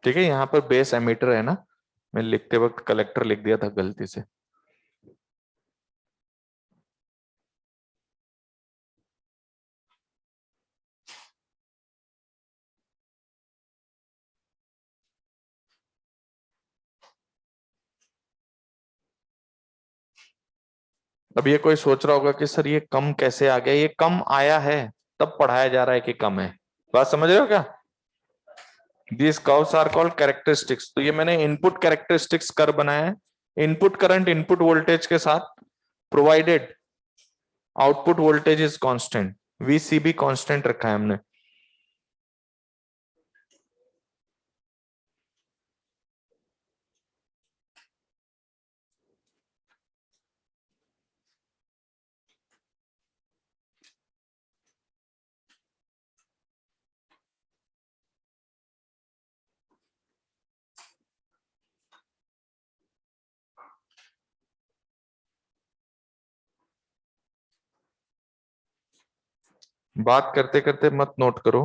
ठीक है, यहाँ पर बेस एमीटर है ना, मैं लिखते वक्त कलेक्टर लिख दिया था गलती से। अब ये कोई सोच रहा होगा कि सर ये कम कैसे आ गया, ये कम आया है तब पढ़ाया जा रहा है कि कम है। बात समझ रहे हो क्या। These curves are called characteristics. तो ये मैंने इनपुट कैरेक्टरिस्टिक्स कर बनाया है, इनपुट करंट इनपुट वोल्टेज के साथ, provided output voltage is constant, VCB constant रखा है हमने। बात करते करते मत नोट करो।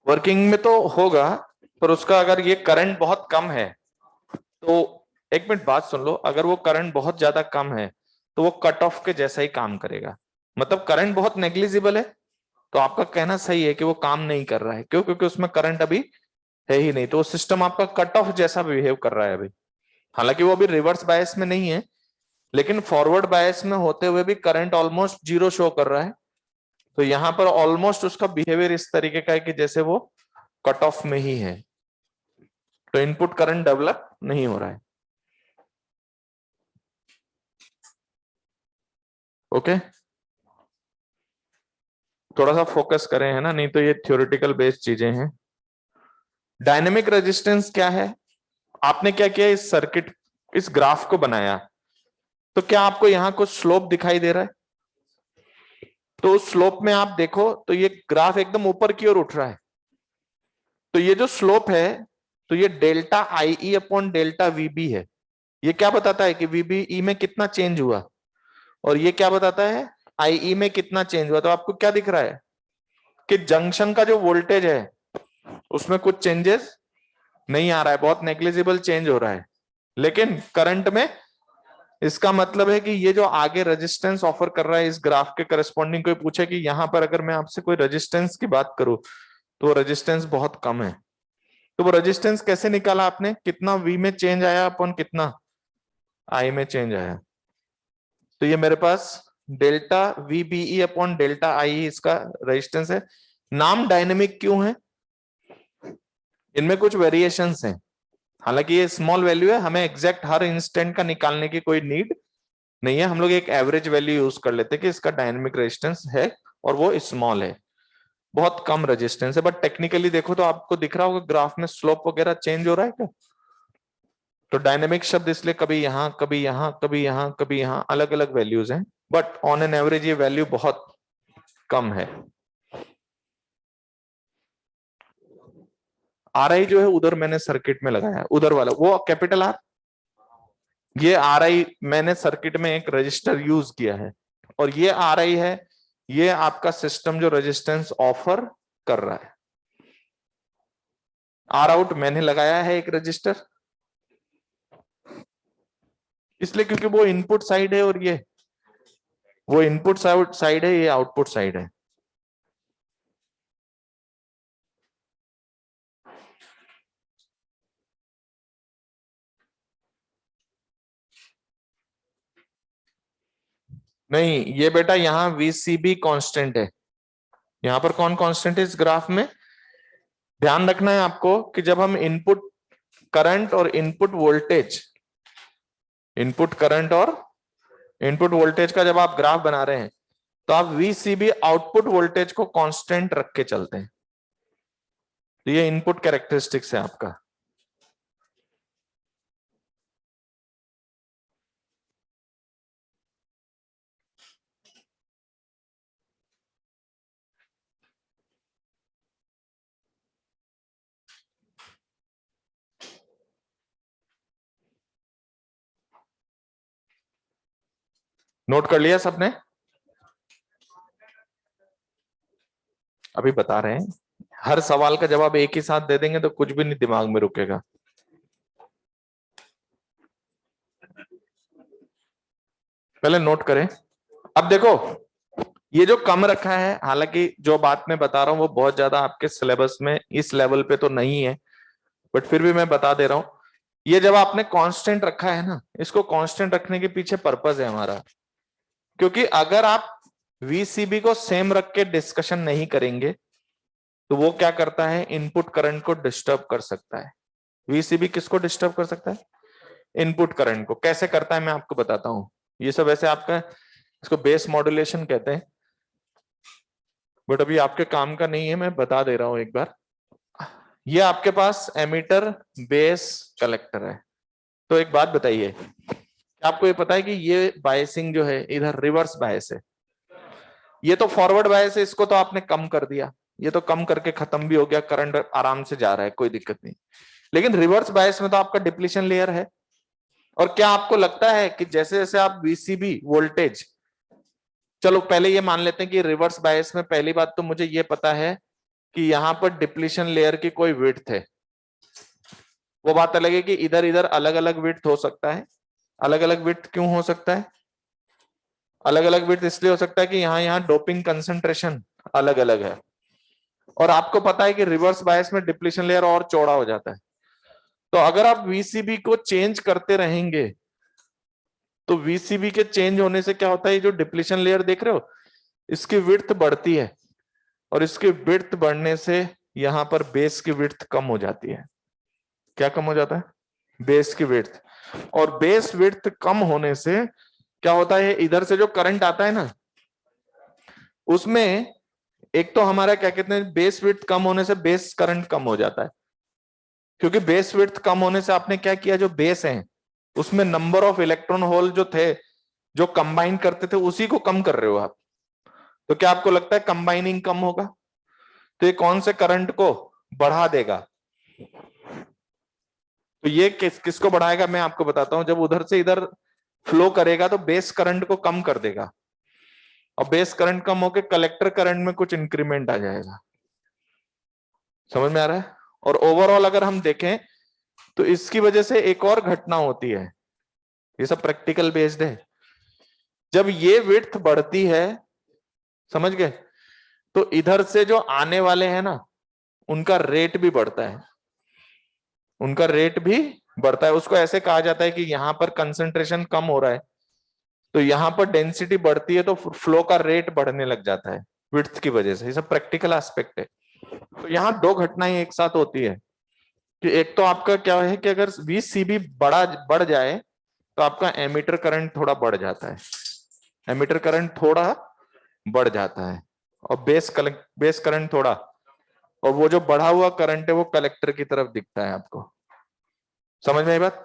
वर्किंग में तो होगा, पर उसका अगर ये करंट बहुत कम है तो, एक मिनट बात सुन लो, अगर वो करंट बहुत ज्यादा कम है तो वो कट ऑफ के जैसा ही काम करेगा। मतलब करंट बहुत नेग्लिजिबल है तो आपका कहना सही है कि वो काम नहीं कर रहा है, क्यों? क्योंकि उसमें करंट अभी है ही नहीं, तो वो सिस्टम आपका कट ऑफ जैसा बिहेव कर रहा है अभी। हालांकि वो अभी रिवर्स बायस में नहीं है, लेकिन फॉरवर्ड बायस में होते हुए भी करंट ऑलमोस्ट जीरो शो कर रहा है। तो यहां पर ऑलमोस्ट उसका बिहेवियर इस तरीके का है कि जैसे वो कट ऑफ में ही है, तो इनपुट करंट डेवलप नहीं हो रहा है। ओके, थोड़ा सा फोकस करें, है ना, नहीं तो ये थ्योरेटिकल बेस्ड चीजें हैं। डायनेमिक रेजिस्टेंस क्या है? आपने क्या किया, इस सर्किट, इस ग्राफ को बनाया, तो क्या आपको यहाँ कुछ स्लोप दिखाई दे रहा है? तो उस स्लोप में आप देखो तो ये ग्राफ एकदम ऊपर की ओर उठ रहा है। तो ये जो स्लोप है, तो ये delta I E upon delta VB है। ये क्या बताता है कि वीबी ई में कितना चेंज हुआ, और ये क्या बताता है आई ई में कितना चेंज हुआ। तो आपको क्या दिख रहा है कि जंक्शन का जो वोल्टेज है उसमें कुछ चेंजेस नहीं आ रहा है, बहुत नेग्लिजिबल चेंज हो रहा है। लेकिन करंट में, इसका मतलब है कि ये जो आगे रेजिस्टेंस ऑफर कर रहा है इस ग्राफ के करस्पॉन्डिंग, कोई पूछे कि यहां पर अगर मैं आपसे कोई रेजिस्टेंस की बात करूं तो वो रेजिस्टेंस बहुत कम है। तो वो रेजिस्टेंस कैसे निकाला आपने, कितना वी में चेंज आया अपन कितना आई में चेंज आया। तो ये मेरे पास delta V B E upon delta I इसका रेजिस्टेंस है। नाम डायनेमिक क्यों है? इनमें कुछ वेरिएशंस हैं। हालांकि ये स्मॉल वैल्यू है, हमें एग्जैक्ट हर इंस्टेंट का निकालने की कोई नीड नहीं है, हम लोग एक एवरेज वैल्यू यूज कर लेते हैं कि इसका डायनेमिक रेजिस्टेंस है और वो स्मॉल है, बहुत कम रेजिस्टेंस है। बट टेक्निकली देखो तो आपको दिख रहा होगा ग्राफ में स्लोप वगैरह चेंज हो रहा है क्या? तो डायनेमिक शब्द इसलिए कभी यहाँ कभी यहाँ कभी यहाँ कभी यहाँ अलग अलग वैल्यूज हैं, बट ऑन एन एवरेज ये वैल्यू बहुत कम है। आर आई जो है उधर मैंने सर्किट में लगाया है, उधर वाला वो कैपिटल आर, ये आर आई मैंने सर्किट में एक रजिस्टर यूज किया है, और ये आर आई है, ये आपका सिस्टम जो रेजिस्टेंस ऑफर कर रहा है। आर आउट मैंने लगाया है एक रजिस्टर, इसलिए क्योंकि वो इनपुट साइड है और ये वो इनपुट साइड है, ये आउटपुट साइड है। नहीं, ये बेटा यहाँ वीसीबी कांस्टेंट है। यहाँ पर कौन कांस्टेंट है इस ग्राफ में? ध्यान रखना है आपको कि जब हम इनपुट करंट और इनपुट करंट और इनपुट वोल्टेज का जब आप ग्राफ बना रहे हैं तो आप वीसीबी आउटपुट वोल्टेज को कांस्टेंट रख के चलते हैं। तो ये इनपुट कैरेक्टरिस्टिक्स है आपका। नोट कर लिया सबने? अभी बता रहे हैं, हर सवाल का जवाब एक ही साथ दे देंगे तो कुछ भी नहीं दिमाग में रुकेगा। पहले नोट करें। अब देखो, ये जो कम रखा है, हालांकि जो बात मैं बता रहा हूँ वो बहुत ज्यादा आपके सिलेबस में इस लेवल पे तो नहीं है, बट फिर भी मैं बता दे रहा हूँ। ये जब आपने कांस्टेंट रखा है ना, इसको कांस्टेंट रखने के पीछे पर्पस है हमारा, क्योंकि अगर आप वीसीबी को सेम रख के डिस्कशन नहीं करेंगे तो वो क्या करता है, इनपुट करंट को डिस्टर्ब कर सकता है। वीसीबी किसको डिस्टर्ब कर सकता है, इनपुट करंट को। कैसे करता है मैं आपको बताता हूं। ये सब ऐसे आपका, इसको बेस मॉड्यूलेशन कहते हैं, बट अभी आपके काम का नहीं है, मैं बता दे रहा हूं एक बार। ये आपके पास एमीटर, बेस, कलेक्टर है। तो एक बात बताइए, आपको ये पता है कि ये बायसिंग जो है इधर रिवर्स बायस है, ये तो फॉरवर्ड बायस है, इसको तो आपने कम कर दिया, ये तो कम करके खत्म भी हो गया, करंट आराम से जा रहा है, कोई दिक्कत नहीं। लेकिन रिवर्स बायस में तो आपका डिप्लीशन लेयर है। और क्या आपको लगता है कि जैसे जैसे आप वीसीबी वोल्टेज, चलो पहले ये मान लेते हैं कि रिवर्स बायस में, पहली बात तो मुझे ये पता है कि यहां पर डिप्लीशन लेयर की कोई विड्थ है। वो बात अलग है कि इधर इधर अलग अलग विड्थ हो सकता है। अलग अलग विड्थ क्यों हो सकता है, अलग अलग विड्थ इसलिए हो सकता है कि यहाँ यहाँ डोपिंग कंसंट्रेशन अलग अलग है। और आपको पता है कि रिवर्स बायस में डिप्लीशन लेयर और चौड़ा हो जाता है। तो अगर आप वीसीबी को चेंज करते रहेंगे तो वीसीबी के चेंज होने से क्या होता है, जो डिप्लीशन लेयर देख रहे हो इसकी विड्थ बढ़ती है, और इसकी विड्थ बढ़ने से यहां पर बेस की विड्थ कम हो जाती है। क्या कम हो जाता है, बेस की विड्थ। और बेस विड्थ कम होने से क्या होता है, इधर से जो करंट आता है ना, उसमें एक तो हमारा क्या कहते हैं, बेस विड्थ कम होने से बेस करंट कम हो जाता है। क्योंकि बेस विड्थ कम होने से आपने क्या किया, जो बेस है उसमें नंबर ऑफ इलेक्ट्रॉन होल जो थे, जो कंबाइन करते थे, उसी को कम कर रहे हो आप। तो क्या आपको लगता है कंबाइनिंग कम होगा, तो ये कौन से करंट को बढ़ा देगा। तो ये किसको बढ़ाएगा, मैं आपको बताता हूं। जब उधर से इधर फ्लो करेगा तो बेस करंट को कम कर देगा, और बेस करंट कम होकर कलेक्टर करंट में कुछ इंक्रीमेंट आ जाएगा। समझ में आ रहा है। और ओवरऑल अगर हम देखें तो इसकी वजह से एक और घटना होती है, ये सब प्रैक्टिकल बेस्ड है। जब ये विड्थ बढ़ती है, समझ गए, तो इधर से जो आने वाले हैं ना, उनका रेट भी बढ़ता है, उनका रेट भी बढ़ता है। उसको ऐसे कहा जाता है कि यहां पर कंसंट्रेशन कम हो रहा है, तो यहां पर डेंसिटी बढ़ती है, तो फ्लो का रेट बढ़ने लग जाता है विड्थ की वजह से। ये सब प्रैक्टिकल एस्पेक्ट है। तो यहाँ दो घटनाएं एक साथ होती है कि एक तो आपका क्या है कि अगर वीसीबी बढ़ जाए तो आपका एमीटर करंट थोड़ा बढ़ जाता है, एमीटर करंट थोड़ा बढ़ जाता है, और बेस करंट थोड़ा, और वो जो बढ़ा हुआ करंट है वो कलेक्टर की तरफ दिखता है आपको। समझ में आई बात।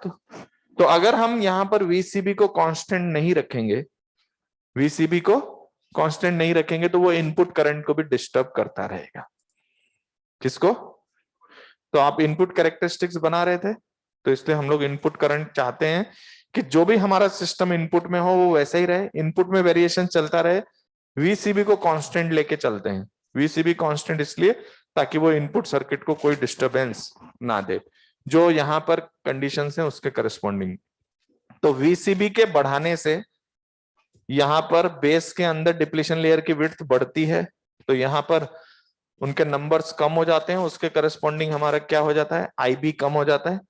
तो अगर हम यहाँ पर वीसीबी को कांस्टेंट नहीं रखेंगे, वीसीबी को कांस्टेंट नहीं रखेंगे तो वो इनपुट करंट को भी डिस्टर्ब करता रहेगा। किसको, तो आप इनपुट कैरेक्टरिस्टिक्स बना रहे थे, तो इसलिए हम लोग इनपुट करंट चाहते हैं कि जो भी हमारा सिस्टम इनपुट में हो वो वैसा ही रहे, इनपुट में वेरिएशन चलता रहे। वीसीबी को कांस्टेंट लेके चलते हैं। वीसीबी कांस्टेंट इसलिए ताकि वो इनपुट सर्किट को कोई डिस्टरबेंस ना दे, जो यहाँ पर कंडीशंस हैं उसके करस्पॉन्डिंग। तो वीसीबी के बढ़ाने से यहां पर बेस के अंदर डिप्लीशन लेयर की विड्थ बढ़ती है, तो यहां पर उनके नंबर्स कम हो जाते हैं, उसके करस्पॉन्डिंग हमारा क्या हो जाता है, आईबी कम हो जाता है।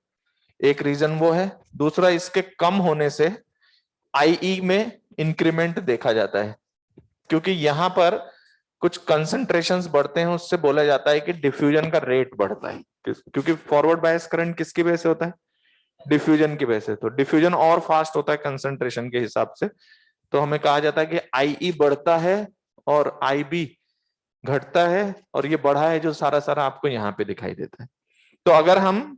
एक रीजन वो है। दूसरा, इसके कम होने से आईई में इंक्रीमेंट देखा जाता है, क्योंकि यहां पर कुछ कंसंट्रेशंस बढ़ते हैं, उससे बोला जाता है कि डिफ्यूजन का रेट बढ़ता है। क्योंकि फॉरवर्ड बायस करंट किसकी वजह से होता है, डिफ्यूजन की वजह से। तो डिफ्यूजन और फास्ट होता है कंसंट्रेशन के हिसाब से, तो हमें कहा जाता है कि आईई बढ़ता है और आईबी घटता है, और ये बढ़ा है जो सारा सारा आपको यहाँ पे दिखाई देता है। तो अगर हम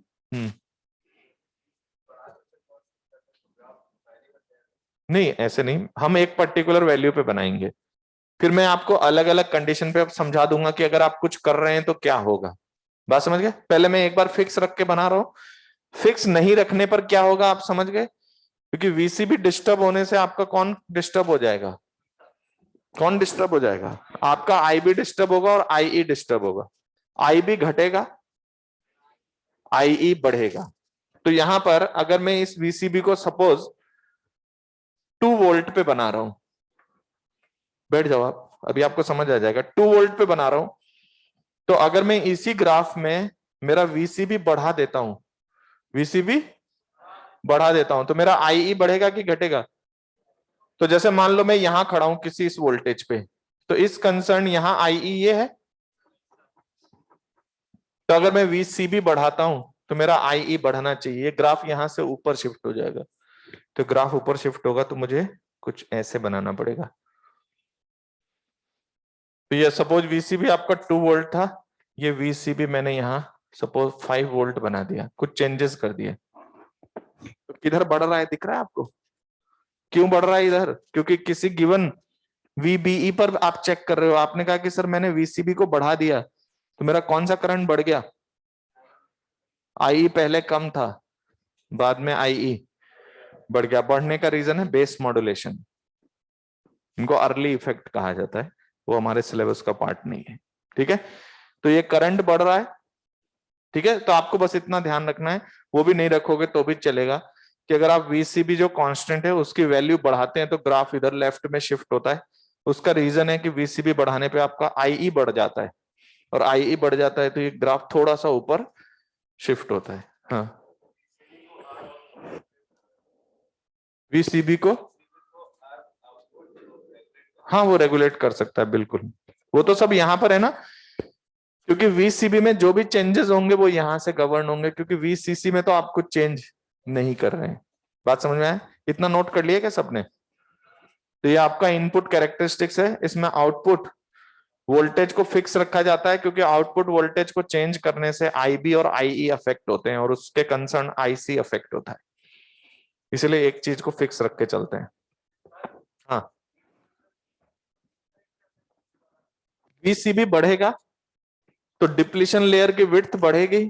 नहीं, ऐसे नहीं, हम एक पर्टिकुलर वैल्यू पे बनाएंगे, फिर मैं आपको अलग अलग कंडीशन पे अब समझा दूंगा कि अगर आप कुछ कर रहे हैं तो क्या होगा। बात समझ गए। पहले मैं एक बार फिक्स रख के बना रहा हूं, फिक्स नहीं रखने पर क्या होगा आप समझ गए। क्योंकि वीसीबी डिस्टर्ब होने से आपका कौन डिस्टर्ब हो जाएगा, कौन डिस्टर्ब हो जाएगा, आपका आईबी डिस्टर्ब होगा और आईई डिस्टर्ब होगा। आईबी घटेगा, आईई बढ़ेगा। तो यहां पर अगर मैं इस वीसीबी को सपोज 2 वोल्ट पे बना रहा हूं, बैठ जाओ आप, अभी आपको समझ आ जाएगा। 2 वोल्ट पे बना रहा हूं, तो अगर मैं इसी ग्राफ में मेरा वीसीबी बढ़ा देता हूं, वीसीबी बढ़ा देता हूं, तो मेरा आईई बढ़ेगा कि घटेगा? तो जैसे मान लो मैं यहां खड़ा हूं किसी इस वोल्टेज पे, तो इस कंसर्न यहां आईई ये है, तो अगर मैं वीसीबी बढ़ाता हूं तो मेरा आईई बढ़ना चाहिए, ग्राफ यहां से ऊपर शिफ्ट हो जाएगा। तो ग्राफ ऊपर शिफ्ट होगा तो मुझे कुछ ऐसे बनाना पड़ेगा। तो ये सपोज वीसीबी आपका 2 वोल्ट था, ये वीसीबी मैंने यहाँ सपोज 5 वोल्ट बना दिया, कुछ चेंजेस कर दिए, तो किधर बढ़ रहा है दिख रहा है आपको? क्यों बढ़ रहा है इधर? क्योंकि किसी गिवन वीबीई पर आप चेक कर रहे हो, आपने कहा कि सर मैंने वीसीबी को बढ़ा दिया, तो मेरा कौन सा करंट बढ़ गया? आई पहले कम था, बाद में आई बढ़ गया। बढ़ने का रीजन है बेस मॉड्यूलेशन, इनको अर्ली इफेक्ट कहा जाता है, वो हमारे सिलेबस का पार्ट नहीं है, ठीक है। तो ये करंट बढ़ रहा है, ठीक है। तो आपको बस इतना ध्यान रखना है, वो भी नहीं रखोगे तो भी चलेगा, कि अगर आप वीसीबी जो कांस्टेंट है उसकी वैल्यू बढ़ाते हैं तो ग्राफ इधर लेफ्ट में शिफ्ट होता है। उसका रीजन है कि वीसीबी बढ़ाने पे आपका आईई बढ़ जाता है, और आईई बढ़ जाता है तो ये ग्राफ थोड़ा सा ऊपर शिफ्ट होता है। हाँ, वीसीबी को हाँ वो रेगुलेट कर सकता है, बिल्कुल। वो तो सब यहाँ पर है ना, क्योंकि वीसीबी में जो भी चेंजेस होंगे वो यहां से गवर्न होंगे, क्योंकि वीसीसी में तो आप कुछ चेंज नहीं कर रहे हैं। बात समझ में आया? इतना नोट कर लिया क्या सबने? तो ये आपका इनपुट कैरेक्टरिस्टिक्स है, इसमें आउटपुट वोल्टेज को फिक्स रखा जाता है, क्योंकि आउटपुट वोल्टेज को चेंज करने से आईबी और आईई अफेक्ट होते हैं, और उसके कंसर्न आईसी अफेक्ट होता है, इसलिए एक चीज को फिक्स रख के चलते हैं। हाँ, वीसीबी बढ़ेगा तो डिप्लीशन लेयर की विड्थ बढ़ेगी,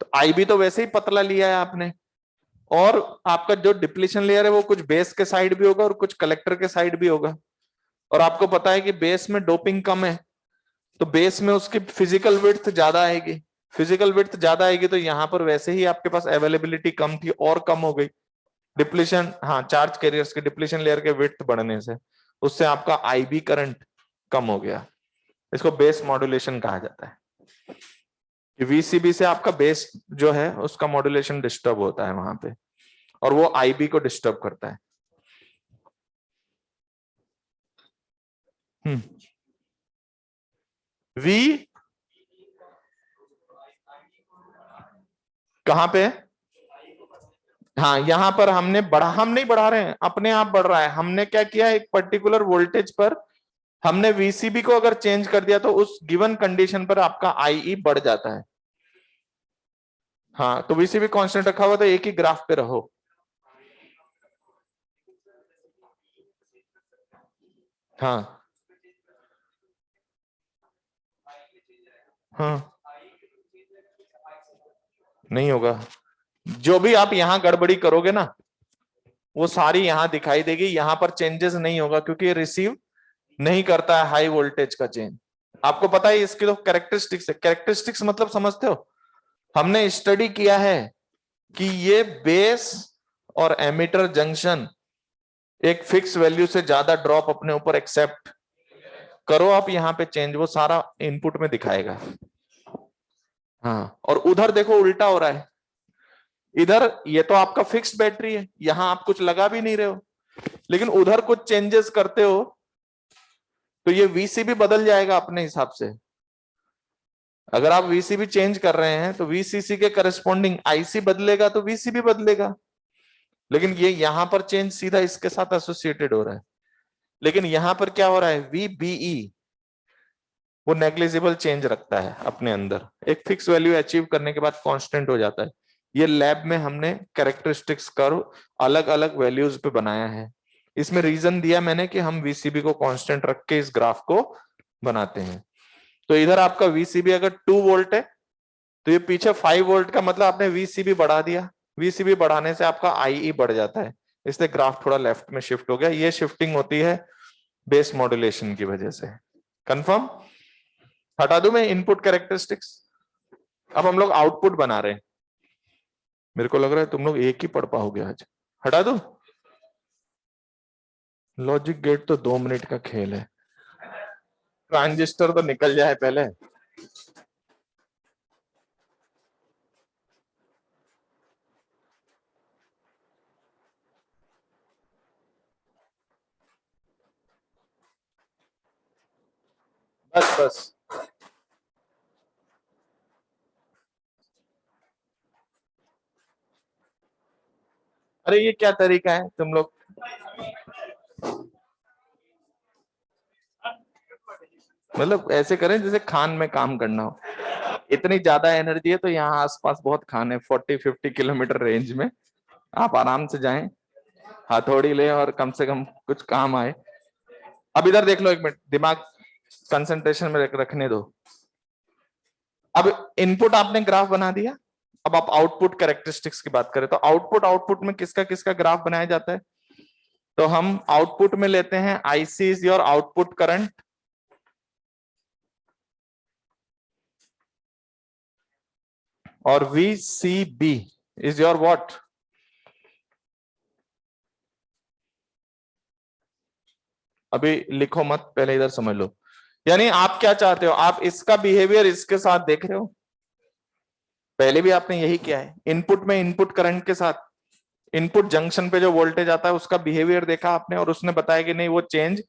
तो आईबी तो वैसे ही पतला लिया है आपने, और आपका जो डिप्लीशन लेयर है वो कुछ बेस के साइड भी होगा और कुछ कलेक्टर के साइड भी होगा। और आपको पता है कि बेस में डोपिंग कम है, तो बेस में उसकी फिजिकल विड्थ ज्यादा आएगी, फिजिकल विड्थ ज्यादा आएगी, तो यहां पर वैसे ही आपके पास अवेलेबिलिटी कम थी और कम हो गई। डिप्लीशन, हाँ, चार्ज कैरियर्स के डिप्लीशन लेयर के विड्थ बढ़ने से उससे आपका आईबी करंट कम हो गया। इसको बेस मॉड्यूलेशन कहा जाता है। वीसीबी से आपका बेस जो है उसका मॉड्यूलेशन डिस्टर्ब होता है वहां पे, और वो आईबी को डिस्टर्ब करता है। वी कहां पे है? हाँ, यहां पर हमने बढ़ा, हम नहीं बढ़ा रहे हैं, अपने आप बढ़ रहा है। हमने क्या किया, एक पर्टिकुलर वोल्टेज पर हमने वीसीबी को अगर चेंज कर दिया तो उस गिवन कंडीशन पर आपका आईई बढ़ जाता है। हाँ, तो वीसीबी कांस्टेंट रखा हुआ तो एक ही ग्राफ पे रहो। हाँ हाँ, नहीं होगा। जो भी आप यहाँ गड़बड़ी करोगे ना वो सारी यहाँ दिखाई देगी, यहाँ पर चेंजेस नहीं होगा, क्योंकि ये रिसीव नहीं करता है हाई वोल्टेज का चेंज। आपको पता है इसकी तो कैरेक्टरिस्टिक्स है। कैरेक्टरिस्टिक्स मतलब समझते हो? हमने स्टडी किया है कि ये बेस और एमीटर जंक्शन एक फिक्स वैल्यू से ज्यादा ड्रॉप अपने ऊपर एक्सेप्ट करो आप यहाँ पे चेंज, वो सारा इनपुट में दिखाएगा। हाँ, और उधर देखो उल्टा हो रहा है। इधर ये तो आपका फिक्स्ड बैटरी है, यहां आप कुछ लगा भी नहीं रहे हो, लेकिन उधर कुछ चेंजेस करते हो तो ये वीसीबी बदल जाएगा अपने हिसाब से। अगर आप वीसीबी चेंज कर रहे हैं तो वीसीसी के करस्पॉन्डिंग आईसी बदलेगा तो वीसीबी बदलेगा, लेकिन ये यहां पर चेंज सीधा इसके साथ एसोसिएटेड हो रहा है। लेकिन यहां पर क्या हो रहा है, वीबीई वो नेग्लिजिबल चेंज रखता है अपने अंदर, एक फिक्स वैल्यू अचीव करने के बाद कांस्टेंट हो जाता है। ये लैब में हमने कैरेक्टरिस्टिक्स कर्व अलग अलग वैल्यूज पे बनाया है। इसमें रीजन दिया मैंने कि हम वीसीबी को कांस्टेंट रख के इस ग्राफ को बनाते हैं। तो इधर आपका वीसीबी अगर 2 वोल्ट है तो ये पीछे 5 वोल्ट का मतलब आपने वीसीबी बढ़ा दिया, वीसीबी बढ़ाने से आपका आईई बढ़ जाता है, इसलिए ग्राफ थोड़ा लेफ्ट में शिफ्ट हो गया। ये शिफ्टिंग होती है बेस मॉड्यूलेशन की वजह से। कंफर्म? हटा दूं मैं इनपुट कैरेक्टरिस्टिक्स? अब हम लोग आउटपुट बना रहे हैं। मेरे को लग रहा है तुम लोग एक ही पढ़ पाओगे आज। हटा दूं? लॉजिक गेट तो 2 मिनट का खेल है। ट्रांजिस्टर तो निकल जाए पहले। बस बस। अरे ये क्या तरीका है तुम लोग। मतलब ऐसे करें जैसे खान में काम करना हो। इतनी ज्यादा एनर्जी है तो यहाँ आसपास बहुत खान है, 40-50 किलोमीटर रेंज में। आप आराम से जाएं, हथौड़ी लें और कम से कम कुछ काम आए। अब इधर देख लो, एक मिनट दिमाग कंसंट्रेशन में रखने दो। अब इनपुट आपने ग्राफ बना दिया। अब आप आउटपुट कैरेक्टरिस्टिक्स की बात करें तो आउटपुट आउटपुट में किसका किसका ग्राफ बनाया जाता है। तो हम आउटपुट में लेते हैं IC is your output current, और VCB इज योर व्हाट। अभी लिखो मत, पहले इधर समझ लो। यानी आप क्या चाहते हो, आप इसका बिहेवियर इसके साथ देख रहे हो। पहले भी आपने यही किया है, इनपुट में इनपुट करंट के साथ इनपुट जंक्शन पे जो वोल्टेज आता है उसका बिहेवियर देखा आपने, और उसने बताया कि नहीं वो चेंज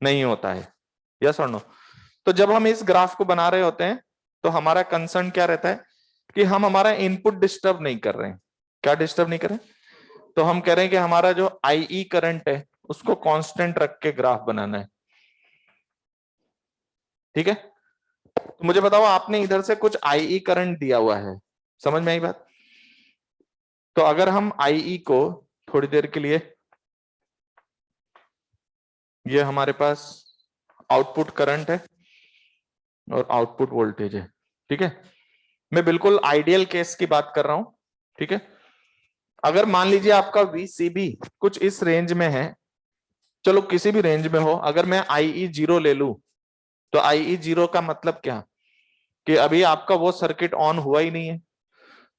नहीं होता है। यस और नो। तो जब हम इस ग्राफ को बना रहे होते हैं तो हमारा कंसर्न क्या रहता है कि हम हमारा इनपुट डिस्टर्ब नहीं कर रहे हैं। क्या डिस्टर्ब नहीं कर रहे। तो हम कह रहे हैं कि हमारा जो IE करंट है उसको कांस्टेंट रख के ग्राफ बनाना है। ठीक है। तो मुझे बताओ, आपने इधर से कुछ IE करंट दिया हुआ है, समझ में आई बात। तो अगर हम IE को थोड़ी देर के लिए, ये हमारे पास आउटपुट करंट है और आउटपुट वोल्टेज है। ठीक है। मैं बिल्कुल आइडियल केस की बात कर रहा हूं। ठीक है। अगर मान लीजिए आपका VCB कुछ इस रेंज में है, चलो किसी भी रेंज में हो, अगर मैं IE 0 ले लूं तो IE 0 का मतलब क्या कि अभी आपका वो सर्किट ऑन हुआ ही नहीं है।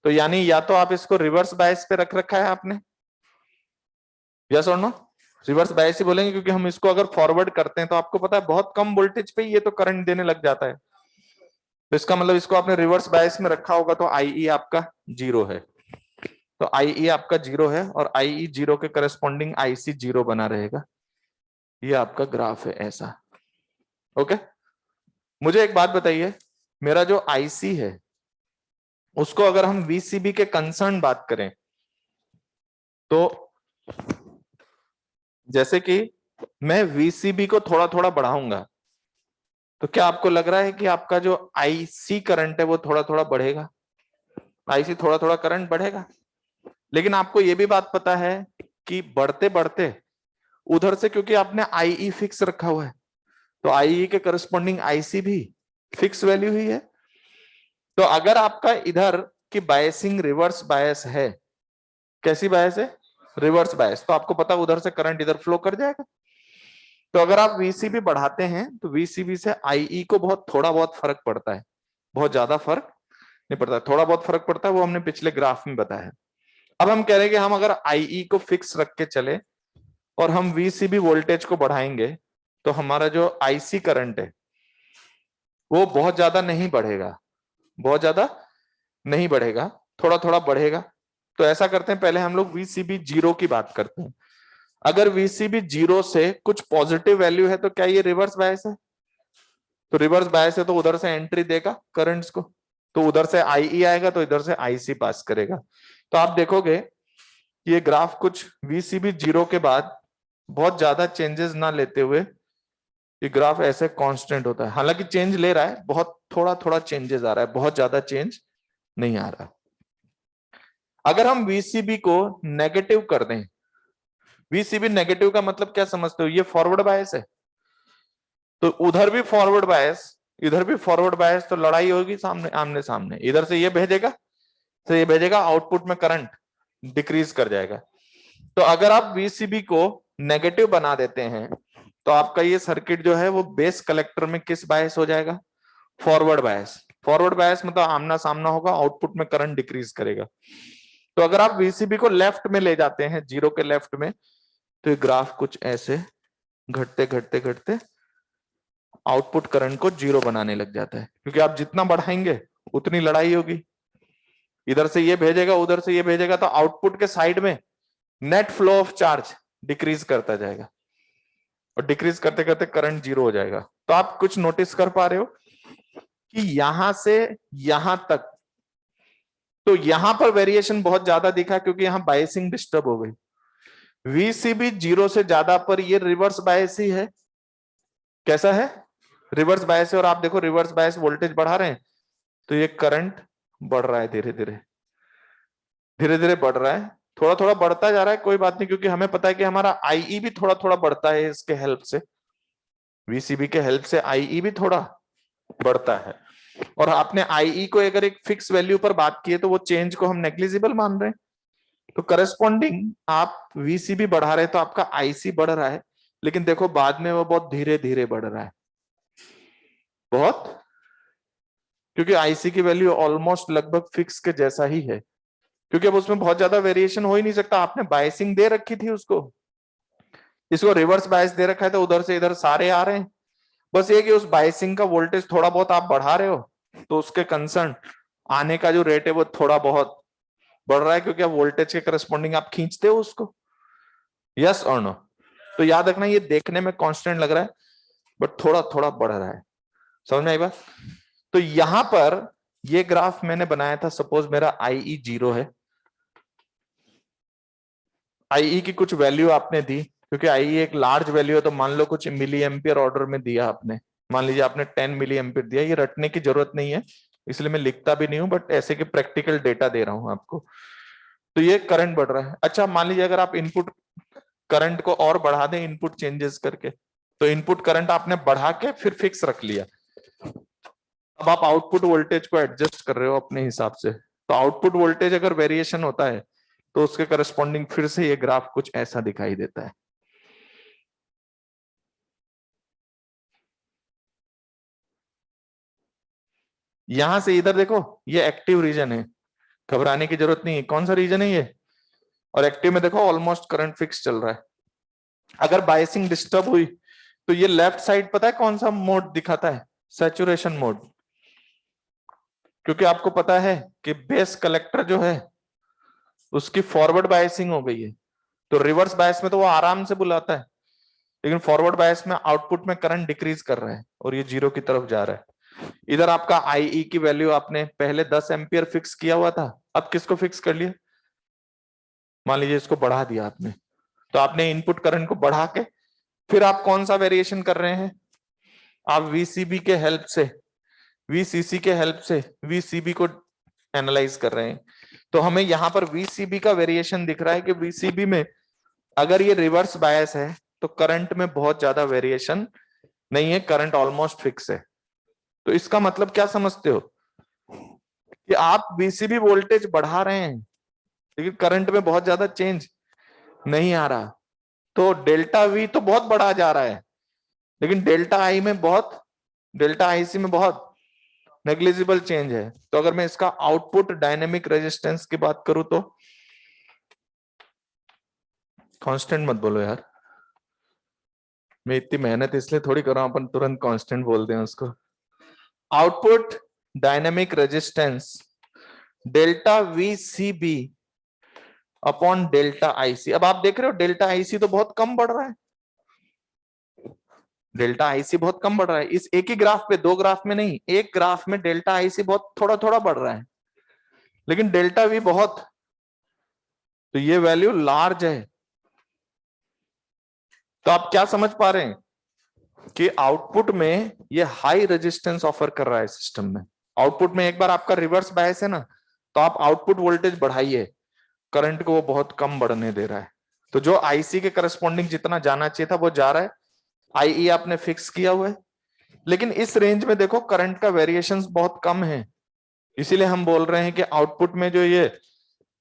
तो यानी या तो आप इसको रिवर्स बायस पे रख रखा है आपने, यस और नो। रिवर्स बायस ही बोलेंगे क्योंकि हम इसको अगर फॉरवर्ड करते हैं तो आपको पता है बहुत कम वोल्टेज पे ये तो करंट देने लग जाता है। तो इसका मतलब इसको आपने रिवर्स बायस में रखा होगा तो IE आपका 0 है। तो IE आपका 0 है और IE 0 के करस्पॉन्डिंग IC 0 बना रहेगा। ये आपका ग्राफ है ऐसा। ओके। मुझे एक बात बताइए, मेरा जो IC है उसको अगर हम VCB के कंसर्न बात करें तो जैसे कि मैं VCB को थोड़ा थोड़ा बढ़ाऊंगा तो क्या आपको लग रहा है कि आपका जो IC करंट है वो थोड़ा थोड़ा बढ़ेगा। IC थोड़ा थोड़ा करंट बढ़ेगा। लेकिन आपको ये भी बात पता है कि बढ़ते बढ़ते उधर से, क्योंकि आपने IE फिक्स रखा हुआ है तो IE के करस्पॉन्डिंग IC भी फिक्स वैल्यू ही है। तो अगर आपका इधर की बायसिंग रिवर्स बायस है, कैसी बायस है, रिवर्स बायस, तो आपको पता उधर से करंट इधर फ्लो कर जाएगा। तो अगर आप VCB बढ़ाते हैं तो VCB से IE को बहुत थोड़ा बहुत फर्क पड़ता है, बहुत ज्यादा फर्क नहीं पड़ता, थोड़ा बहुत फर्क पड़ता है, वो हमने पिछले ग्राफ में बताया। अब हम कह रहे हैं कि हम अगर IE को फिक्स रख के चले और हम VCB वोल्टेज को बढ़ाएंगे तो हमारा जो IC करंट है वो बहुत ज्यादा नहीं बढ़ेगा, बहुत ज्यादा नहीं बढ़ेगा, थोड़ा थोड़ा बढ़ेगा। तो ऐसा करते हैं, पहले हम लोग VCB 0 की बात करते हैं। अगर VCB 0 से कुछ पॉजिटिव वैल्यू है तो क्या ये रिवर्स बायस है। तो रिवर्स बायस है तो उधर से एंट्री देगा करंट्स को, तो उधर से IE आएगा तो इधर से IC पास करेगा। तो आप देखोगे ये ग्राफ कुछ VCB 0 के बाद बहुत ज्यादा चेंजेस ना लेते हुए ये ग्राफ ऐसे कांस्टेंट होता है। हालांकि चेंज ले रहा है, बहुत थोड़ा थोड़ा चेंजेस आ रहा है, बहुत ज्यादा चेंज नहीं आ रहा। अगर हम VCB को नेगेटिव कर दें, VCB नेगेटिव का मतलब क्या समझते हो, ये फॉरवर्ड बायस है तो उधर भी फॉरवर्ड बायस, इधर भी फॉरवर्ड बायस, तो लड़ाई होगी सामने आमने सामने। इधर से ये भेजेगा तो ये भेजेगा, आउटपुट में करंट डिक्रीज कर जाएगा। तो अगर आप VCB को नेगेटिव बना देते हैं तो आपका ये सर्किट जो है वो बेस कलेक्टर में किस बायस हो जाएगा, फॉरवर्ड बायस। फॉरवर्ड बायस मतलब आमना सामना होगा, आउटपुट में करंट डिक्रीज करेगा। तो अगर आप VCB को लेफ्ट में ले जाते हैं, 0 के लेफ्ट में, तो ये ग्राफ कुछ ऐसे घटते घटते घटते आउटपुट करंट को जीरो बनाने लग जाता है, क्योंकि आप जितना बढ़ाएंगे उतनी लड़ाई होगी। इधर से ये भेजेगा, उधर से ये भेजेगा, तो आउटपुट के साइड में net flow of charge decrease करता जाएगा, और डिक्रीज करते करते करंट जीरो हो जाएगा। तो आप कुछ नोटिस कर पा रहे हो कि यहां से यहां तक, तो यहां पर वेरिएशन बहुत ज्यादा दिखा क्योंकि यहां बायसिंग डिस्टर्ब हो गई। वीसीबी जीरो से ज्यादा पर ये रिवर्स बायस ही है। कैसा है? रिवर्स बायस है। और आप देखो रिवर्स बायस वोल्टेज बढ़ा रहे हैं तो ये करंट बढ़ रहा है, धीरे धीरे धीरे धीरे बढ़ रहा है, थोड़ा थोड़ा बढ़ता जा रहा है। कोई बात नहीं, क्योंकि हमें पता है कि हमारा आईई भी थोड़ा थोड़ा बढ़ता है इसके हेल्प से, वीसीबी के हेल्प से आईई भी थोड़ा बढ़ता है। और आपने आईई को अगर एक फिक्स वैल्यू पर बात की है तो वो चेंज को हम नेग्लिजिबल मान रहे हैं, तो करस्पॉन्डिंग आप वीसीबी बढ़ा रहे हैं तो आपका आईसी बढ़ रहा है, लेकिन देखो बाद में वो बहुत धीरे धीरे बढ़ रहा है, बहुत, क्योंकि आईसी की वैल्यू ऑलमोस्ट लगभग फिक्स के जैसा ही है, क्योंकि अब उसमें बहुत ज्यादा वेरिएशन हो ही नहीं सकता। आपने बायसिंग दे रखी थी उसको, इसको रिवर्स बायस दे रखा है, तो उधर से इधर सारे आ रहे हैं। बस ये कि उस बायसिंग का वोल्टेज थोड़ा बहुत आप बढ़ा रहे हो तो उसके कंसर्न आने का जो रेट है वो थोड़ा बहुत बढ़ रहा है, क्योंकि अब वोल्टेज के करस्पॉन्डिंग आप खींचते हो उसको। यस और नो? तो याद रखना ये देखने में कांस्टेंट लग रहा है बट थोड़ा थोड़ा बढ़ रहा है। समझ में आई बात? तो यहां पर ये ग्राफ मैंने बनाया था, सपोज मेरा आईई जीरो है, आईई की कुछ वैल्यू आपने दी, क्योंकि आईई एक लार्ज वैल्यू है, तो मान लो कुछ मिली एम्पियर ऑर्डर में दिया आपने, मान लीजिए आपने 10 मिली एम्पियर दिया। ये रटने की जरूरत नहीं है, इसलिए मैं लिखता भी नहीं हूं, बट ऐसे कि प्रैक्टिकल डेटा दे रहा हूं आपको। तो ये करंट बढ़ रहा है। अच्छा, मान लीजिए अगर आप इनपुट करंट को और बढ़ा दें इनपुट चेंजेस करके, तो इनपुट करंट आपने बढ़ा के फिर फिक्स रख लिया, अब आप आउटपुट वोल्टेज को एडजस्ट कर रहे हो अपने हिसाब से। तो आउटपुट वोल्टेज अगर वेरिएशन होता है तो उसके करस्पॉन्डिंग फिर से ये ग्राफ कुछ ऐसा दिखाई देता है। यहां से इधर देखो, ये एक्टिव रीजन है, घबराने की जरूरत नहीं है। कौन सा रीजन है ये? और एक्टिव में देखो ऑलमोस्ट करंट फिक्स चल रहा है। अगर बायसिंग डिस्टर्ब हुई तो ये लेफ्ट साइड पता है कौन सा मोड दिखाता है? Saturation mode. क्योंकि आपको पता है कि बेस कलेक्टर जो है उसकी फॉरवर्ड बायसिंग हो गई है, तो रिवर्स बायस में तो वो आराम से बुलाता है, लेकिन फॉरवर्ड बायस में आउटपुट में करंट डिक्रीज कर रहा है और ये जीरो की तरफ जा रहा है। इधर आपका आईई की वैल्यू आपने पहले 10 एम्पियर फिक्स किया हुआ था, अब किसको फिक्स कर लिया? मान लीजिए इसको बढ़ा दिया आपने, तो आपने इनपुट करंट को बढ़ा के फिर आप कौन सा वेरिएशन कर रहे हैं? आप वीसीबी के हेल्प से, वीसीसी के हेल्प से वीसीबी को एनालाइज कर रहे हैं। तो हमें यहां पर वीसीबी का वेरिएशन दिख रहा है कि वीसीबी में अगर ये रिवर्स बायस है तो करंट में बहुत ज्यादा वेरिएशन नहीं है, करंट ऑलमोस्ट फिक्स है। तो इसका मतलब क्या समझते हो कि आप वीसीबी वोल्टेज बढ़ा रहे हैं लेकिन करंट में बहुत ज्यादा चेंज नहीं आ रहा, तो डेल्टा वी तो बहुत बढ़ा जा रहा है लेकिन डेल्टा आई में बहुत, डेल्टा आईसी में बहुत नेग्लिजिबल चेंज है। तो अगर मैं इसका आउटपुट डायनेमिक रेजिस्टेंस की बात करूं तो, कांस्टेंट मत बोलो यार, मैं इतनी मेहनत इसलिए थोड़ी कर रहा हूं अपन तुरंत कांस्टेंट बोल दें उसको। Output dynamic resistance delta VCB upon delta IC. अब आप देख रहे हो डेल्टा आईसी तो बहुत कम बढ़ रहा है, डेल्टा आईसी बहुत कम बढ़ रहा है। इस एक ही ग्राफ पे, दो ग्राफ में नहीं, एक ग्राफ में डेल्टा आईसी बहुत थोड़ा थोड़ा बढ़ रहा है लेकिन डेल्टा वी बहुत, तो ये वैल्यू लार्ज है। तो आप क्या समझ पा रहे हैं कि आउटपुट में ये हाई रेजिस्टेंस ऑफर कर रहा है सिस्टम में। आउटपुट में एक बार आपका रिवर्स बायस है ना, तो आप आउटपुट वोल्टेज बढ़ाइए, करंट को वो बहुत कम बढ़ने दे रहा है। तो जो आईसी के करस्पॉन्डिंग जितना जाना चाहिए था वो जा रहा है, आईई आपने फिक्स किया हुआ है, लेकिन इस रेंज में देखो करंट का वेरिएशंस बहुत कम है, इसीलिए हम बोल रहे हैं कि आउटपुट में जो ये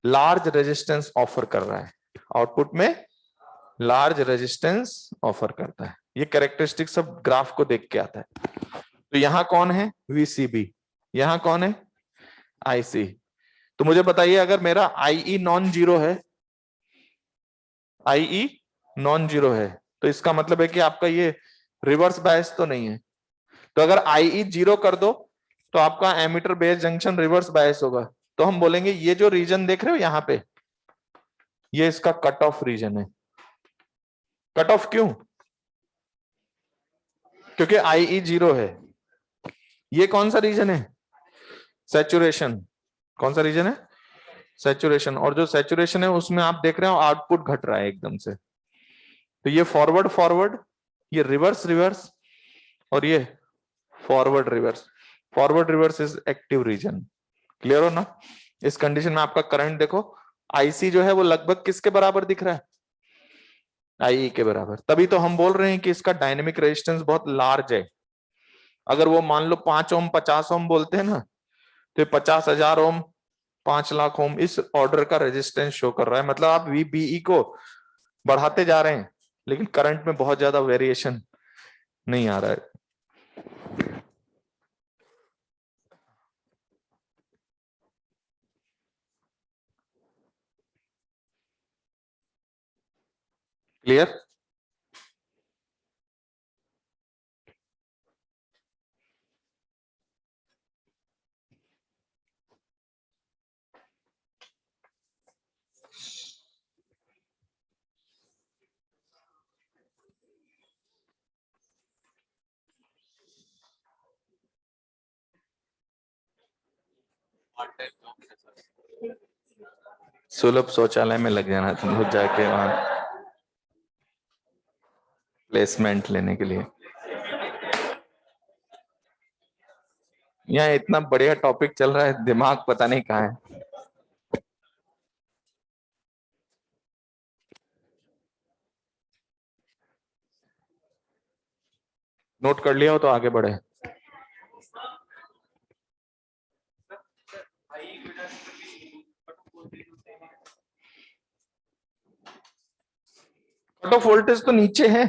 लार्ज रेजिस्टेंस ऑफर कर रहा है, आउटपुट में लार्ज रेजिस्टेंस ऑफर करता है। ये कैरेक्टरिस्टिक सब ग्राफ को देख के आता है। तो यहां कौन है? वीसीबी। यहां कौन है? आईसी। तो मुझे बताइए अगर मेरा आईई नॉन जीरो है, आईई नॉन जीरो है, तो इसका मतलब है कि आपका ये रिवर्स बायस तो नहीं है। तो अगर IE 0 कर दो तो आपका emitter base junction reverse bias होगा। तो हम बोलेंगे ये जो रीजन देख रहे हो यहाँ पे, ये इसका कट ऑफ रीजन है। कट ऑफ क्यों? क्योंकि IE 0 है। ये कौन सा रीजन है? सैचुरेशन। कौन सा रीजन है? सैचुरेशन। और जो सैचुरेशन है उसमें आप देख रहे हो आउटपुट घट रहा है एकदम से। तो ये फॉरवर्ड फॉरवर्ड, ये रिवर्स रिवर्स, और ये forward reverse. Forward reverse is active region. Clear हो ना? इस कंडीशन में आपका करंट देखो, IC जो है वो लगभग किसके बराबर दिख रहा है? IE के बराबर। तभी तो हम बोल रहे हैं कि इसका डायनेमिक रेजिस्टेंस बहुत लार्ज है। अगर वो मान लो 5 ओम 50 ओम बोलते हैं ना, तो 50,000 ओम 5 लाख ओम इस ऑर्डर का रेजिस्टेंस शो कर रहा है। मतलब आप VBE को बढ़ाते जा रहे हैं लेकिन करंट में बहुत ज्यादा वेरिएशन नहीं आ रहा है। क्लियर? सुलभ शौचालय में लग जाना तुम लोग जाके वहां प्लेसमेंट लेने के लिए। यहाँ इतना बढ़िया टॉपिक चल रहा है, दिमाग पता नहीं कहाँ है। नोट कर लिया हो तो आगे बढ़े। कट ऑफ वोल्टेज तो नीचे है।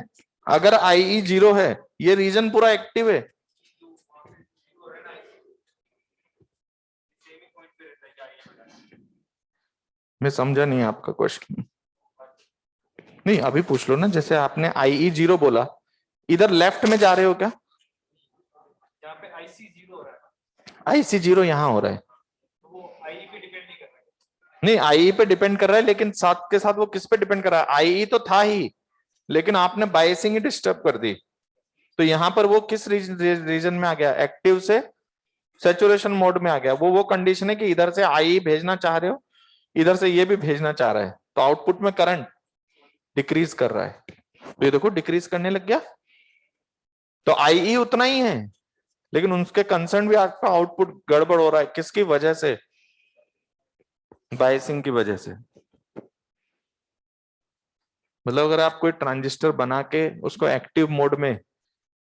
अगर IE 0 है, ये रीजन पूरा एक्टिव है। मैं समझा नहीं आपका क्वेश्चन। नहीं अभी पूछ लो ना, जैसे आपने IE 0 बोला, इधर लेफ्ट में जा रहे हो क्या? यहाँ पे IC 0 हो रहा है। IC 0 यहाँ हो रहा है, तो वो IE पे डिपेंड नहीं कर रहा है। नहीं IE पे डिपेंड कर रहा है, लेकिन साथ के साथ वो किस पे डिपेंड कर रहा है? IE तो था ही, लेकिन आपने बायसिंग ही डिस्टर्ब कर दी। तो यहाँ पर वो किस रीजन में आ गया? एक्टिव से सैचुरेशन मोड में आ गया। वो कंडीशन है कि इधर से IE भेजना चाह रहे हो, इधर से ये भी भेजना चाह रहा है, तो आउटपुट में करंट डिक्रीज कर रहा है। तो ये देखो डिक्रीज करने लग गया। तो IE उतना ही है, लेकिन उसके कंसर्न भी आपका आउटपुट गड़बड़ हो रहा है। किसकी वजह से? बायसिंग की वजह से। मतलब अगर आप कोई ट्रांजिस्टर बना के उसको एक्टिव मोड में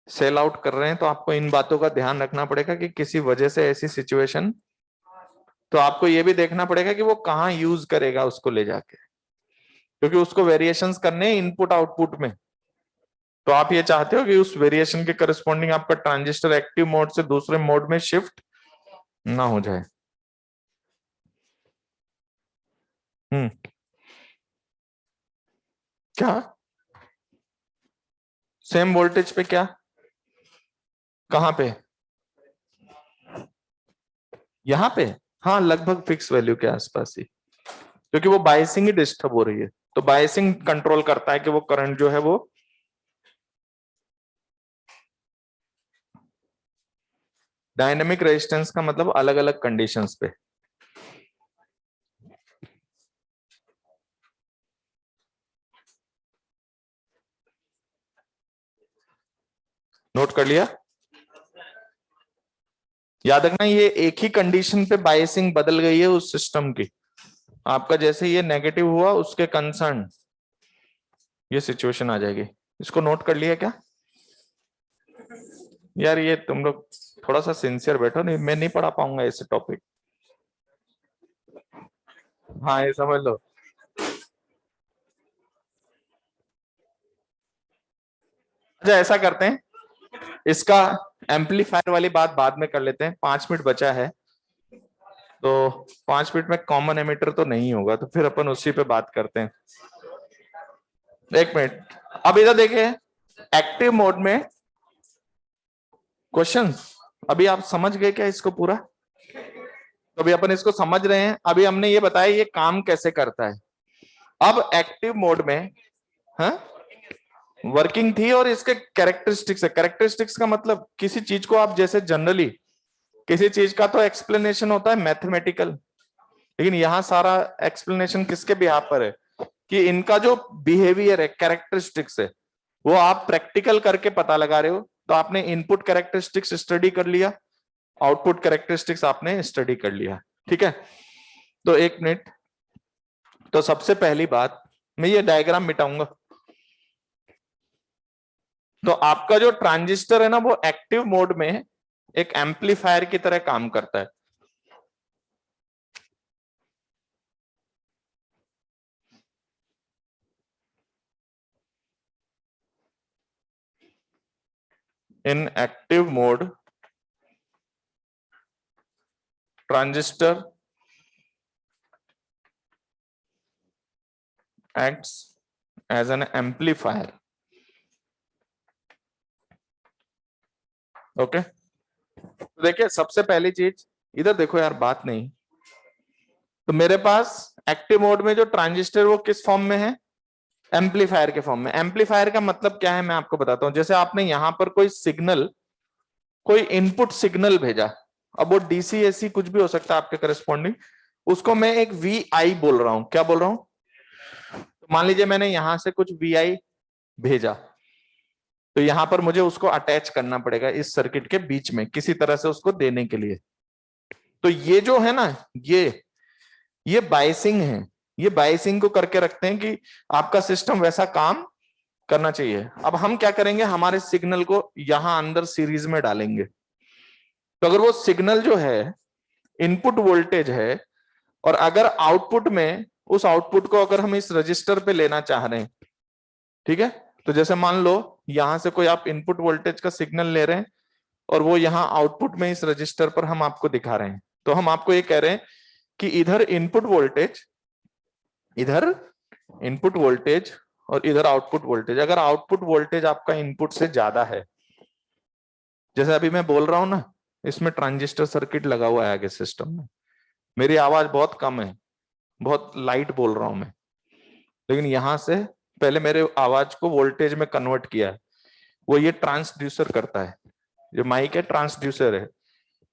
सेल आउट कर रहे हैं, तो आपको इन बातों का ध्यान रखना पड़ेगा कि किसी वजह से ऐसी सिचुएशन, तो आपको ये भी देखना पड़ेगा कि वो कहाँ यूज करेगा उसको ले जाके, क्योंकि उसको वेरिएशंस करने हैं इनपुट आउटपुट में। तो आप ये चाहते हो कि उस वेरिएशन के करस्पॉन्डिंग आपका ट्रांजिस्टर एक्टिव मोड से दूसरे मोड में शिफ्ट ना हो जाए। हम्म। क्या? सेम वोल्टेज पे क्या? कहाँ पे? यहाँ पे? हाँ लगभग फिक्स वैल्यू के आसपास ही, क्योंकि वो बायसिंग ही डिस्टर्ब हो रही है। तो बायसिंग कंट्रोल करता है कि वो करंट जो है वो डायनेमिक रेजिस्टेंस का मतलब अलग अलग कंडीशंस पे। नोट कर लिया? याद रखना ये एक ही कंडीशन पे बायसिंग बदल गई है उस सिस्टम की। आपका जैसे ये नेगेटिव हुआ, उसके कंसर्न ये सिचुएशन आ जाएगी। इसको नोट कर लिया क्या? यार ये तुम लोग थोड़ा सा सिंसियर बैठो, नहीं मैं नहीं पढ़ा पाऊंगा ऐसे टॉपिक। हाँ ये समझ लो। अच्छा ऐसा करते हैं, इसका एम्पलीफायर वाली बात बाद में कर लेते हैं। 5 मिनट बचा है, तो 5 मिनट में कॉमन एमिटर तो नहीं होगा, तो फिर अपन उसी पे बात करते हैं। 1 मिनट। अब इधर देखिए, एक्टिव मोड में क्वेश्चंस अभी आप समझ गए क्या इसको पूरा? तो अभी अपन इसको समझ रहे हैं। अभी हमने ये बताया ये काम कैसे करता है। अब एक्टिव मोड में हाँ वर्किंग थी और इसके कैरेक्टरिस्टिक्स है। कैरेक्टरिस्टिक्स का मतलब किसी चीज को आप जैसे जनरली किसी चीज का तो एक्सप्लेनेशन होता है मैथमेटिकल, लेकिन यहाँ सारा एक्सप्लेनेशन किसके बिहाफ पर है कि इनका जो बिहेवियर है कैरेक्टरिस्टिक्स है वो आप प्रैक्टिकल करके पता लगा रहे हो। तो आपने इनपुट कैरेक्टरिस्टिक्स स्टडी कर लिया, आउटपुट कैरेक्टरिस्टिक्स आपने स्टडी कर लिया। ठीक है, तो एक मिनट। तो सबसे पहली बात मैं ये डायग्राम मिटाऊंगा। तो आपका जो ट्रांजिस्टर है ना वो एक्टिव मोड में एक एम्पलीफायर की तरह काम करता है। इन active mode transistor acts as an amplifier. Okay तो देखिए सबसे पहली चीज इधर देखो यार, बात नहीं। तो मेरे पास एक्टिव मोड में जो ट्रांजिस्टर वो किस फॉर्म में है? एम्पलीफायर के फॉर्म में। एम्पलीफायर का मतलब क्या है मैं आपको बताता हूं। जैसे आपने यहां पर कोई सिग्नल, कोई इनपुट सिग्नल भेजा, अब वो डीसी एसी कुछ भी हो सकता है आपके करस्पॉन्डिंग, उसको मैं एक वी आई बोल रहा हूं। क्या बोल रहा हूं? तो मान लीजिए मैंने यहां से कुछ वी आई भेजा, तो यहां पर मुझे उसको अटैच करना पड़ेगा इस सर्किट के बीच में किसी तरह से उसको देने के लिए। तो ये जो है ना ये बायसिंग है। ये बायसिंग को करके रखते हैं कि आपका सिस्टम वैसा काम करना चाहिए। अब हम क्या करेंगे, हमारे सिग्नल को यहां अंदर सीरीज में डालेंगे। तो अगर वो सिग्नल जो है इनपुट वोल्टेज है और अगर आउटपुट में उस आउटपुट को अगर हम इस रजिस्टर पे लेना चाह रहे हैं, ठीक है, तो जैसे मान लो यहां से कोई आप इनपुट वोल्टेज का सिग्नल ले रहे हैं और वो यहाँ आउटपुट में इस रजिस्टर पर हम आपको दिखा रहे हैं। तो हम आपको ये कह रहे हैं कि इधर इनपुट वोल्टेज और इधर आउटपुट वोल्टेज, अगर आउटपुट वोल्टेज आपका इनपुट से ज्यादा है, जैसे अभी मैं बोल रहा हूं ना, इसमें ट्रांजिस्टर सर्किट लगा हुआ है आगे सिस्टम में, मेरी आवाज बहुत कम है, बहुत लाइट बोल रहा हूं मैं, लेकिन यहां से पहले मेरे आवाज को वोल्टेज में कन्वर्ट किया है, वो ये ट्रांसड्यूसर करता है। जो माइक है ट्रांसड्यूसर है,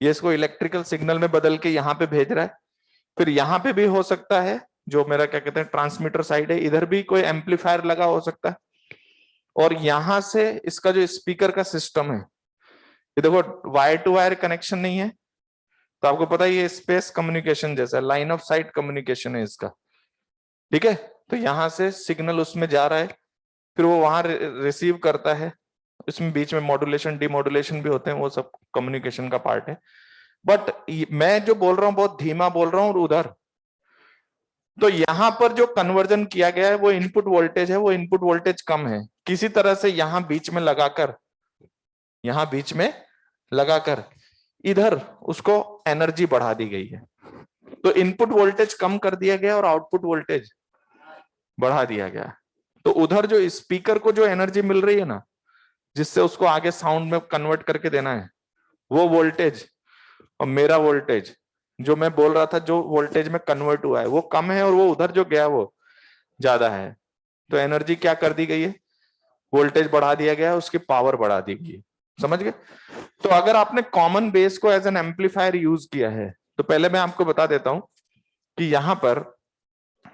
ये इसको इलेक्ट्रिकल सिग्नल में बदल के यहाँ पे भेज रहा है। फिर यहाँ पे भी हो सकता है, जो मेरा क्या कहते हैं ट्रांसमीटर साइड है, इधर भी कोई एम्पलीफायर लगा हो सकता है। और यहां से इसका जो स्पीकर का सिस्टम है, ये देखो वायर टू वायर कनेक्शन नहीं है, तो आपको पता है ये स्पेस कम्युनिकेशन जैसा लाइन ऑफ साइट कम्युनिकेशन है इसका। ठीक है, तो यहां से सिग्नल उसमें जा रहा है, फिर वो वहां रिसीव करता है, इसमें बीच में मॉड्यूलेशन डिमॉड्यूलेशन भी होते हैं, वो सब कम्युनिकेशन का पार्ट है। बट मैं जो बोल रहा हूँ बहुत धीमा बोल रहा हूँ। और उधर तो यहां पर जो कन्वर्जन किया गया है वो इनपुट वोल्टेज है, वो इनपुट वोल्टेज कम है, किसी तरह से यहां बीच में लगाकर इधर उसको एनर्जी बढ़ा दी गई है। तो इनपुट वोल्टेज कम कर दिया गया और आउटपुट वोल्टेज बढ़ा दिया गया। तो उधर जो स्पीकर को जो एनर्जी मिल रही है ना, जिससे उसको आगे साउंड में कन्वर्ट करके देना है, वो वोल्टेज और मेरा वोल्टेज जो मैं बोल रहा था जो वोल्टेज में कन्वर्ट हुआ है वो कम है, और वो उधर जो गया वो ज्यादा है। तो एनर्जी क्या कर दी गई है, वोल्टेज बढ़ा दिया गया है, उसकी पावर बढ़ा दी गई है। समझ गए? तो अगर आपने कॉमन बेस को एज एन एम्पलीफायर यूज किया है, तो पहले मैं आपको बता देता हूं कि यहां पर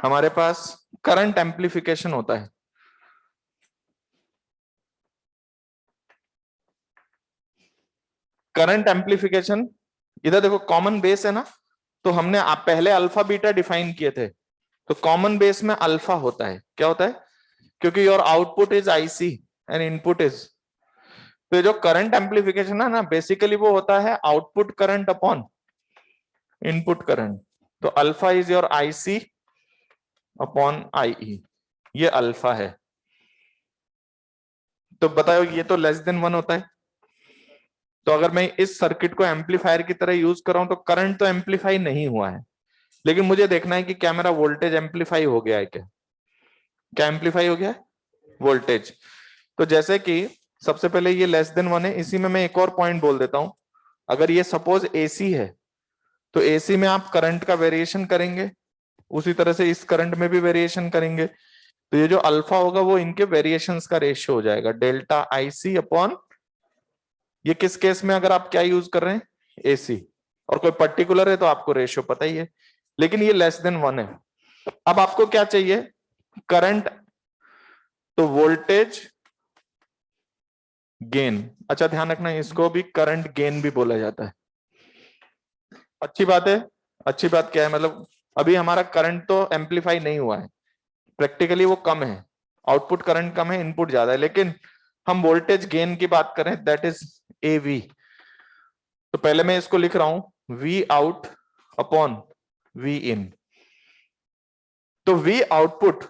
हमारे पास करंट एम्पलीफिकेशन होता है। करंट एम्पलीफिकेशन इधर देखो, कॉमन बेस है ना, तो हमने आप पहले अल्फा बीटा डिफाइन किए थे। तो कॉमन बेस में अल्फा होता है। क्या होता है? क्योंकि your output is IC and input is, तो जो करंट एम्पलीफिकेशन है ना बेसिकली वो होता है output current upon input current. तो alpha is your IC upon I, ये अल्फा है। तो बताओ ये तो लेस देन 1 होता है। तो अगर मैं इस सर्किट को एम्पलीफायर की तरह यूज कर रहा हूं तो करंट तो एम्पलीफाई नहीं हुआ है, लेकिन मुझे देखना है कि क्या मेरा वोल्टेज एम्पलीफाई हो गया है। क्या क्या एम्पलीफाई हो गया है? वोल्टेज। तो जैसे कि सबसे पहले ये लेस देन 1 है, इसी में मैं एक और पॉइंट बोल देता हूं। अगर ये सपोज एसी है तो एसी में आप करंट का वेरिएशन करेंगे, उसी तरह से इस करंट में भी वेरिएशन करेंगे, तो ये जो अल्फा होगा वो इनके वेरिएशंस का रेशियो हो जाएगा, डेल्टा आई सी अपॉन, ये किस केस में अगर आप क्या यूज कर रहे हैं, एसी, और कोई पर्टिकुलर है तो आपको रेशियो पता ही है, लेकिन ये लेस देन 1 है। अब आपको क्या चाहिए, करंट, तो वोल्टेज गेन। अच्छा ध्यान रखना, इसको भी करंट गेन भी बोला जाता है। अच्छी बात है। अच्छी बात क्या है, मतलब अभी हमारा करंट तो एम्पलीफाई नहीं हुआ है, प्रैक्टिकली वो कम है, आउटपुट करंट कम है, इनपुट ज्यादा है, लेकिन हम वोल्टेज गेन की बात करें, दैट इज ए वी। तो पहले मैं इसको लिख रहा हूं वी आउट अपॉन वी इन। तो वी आउटपुट,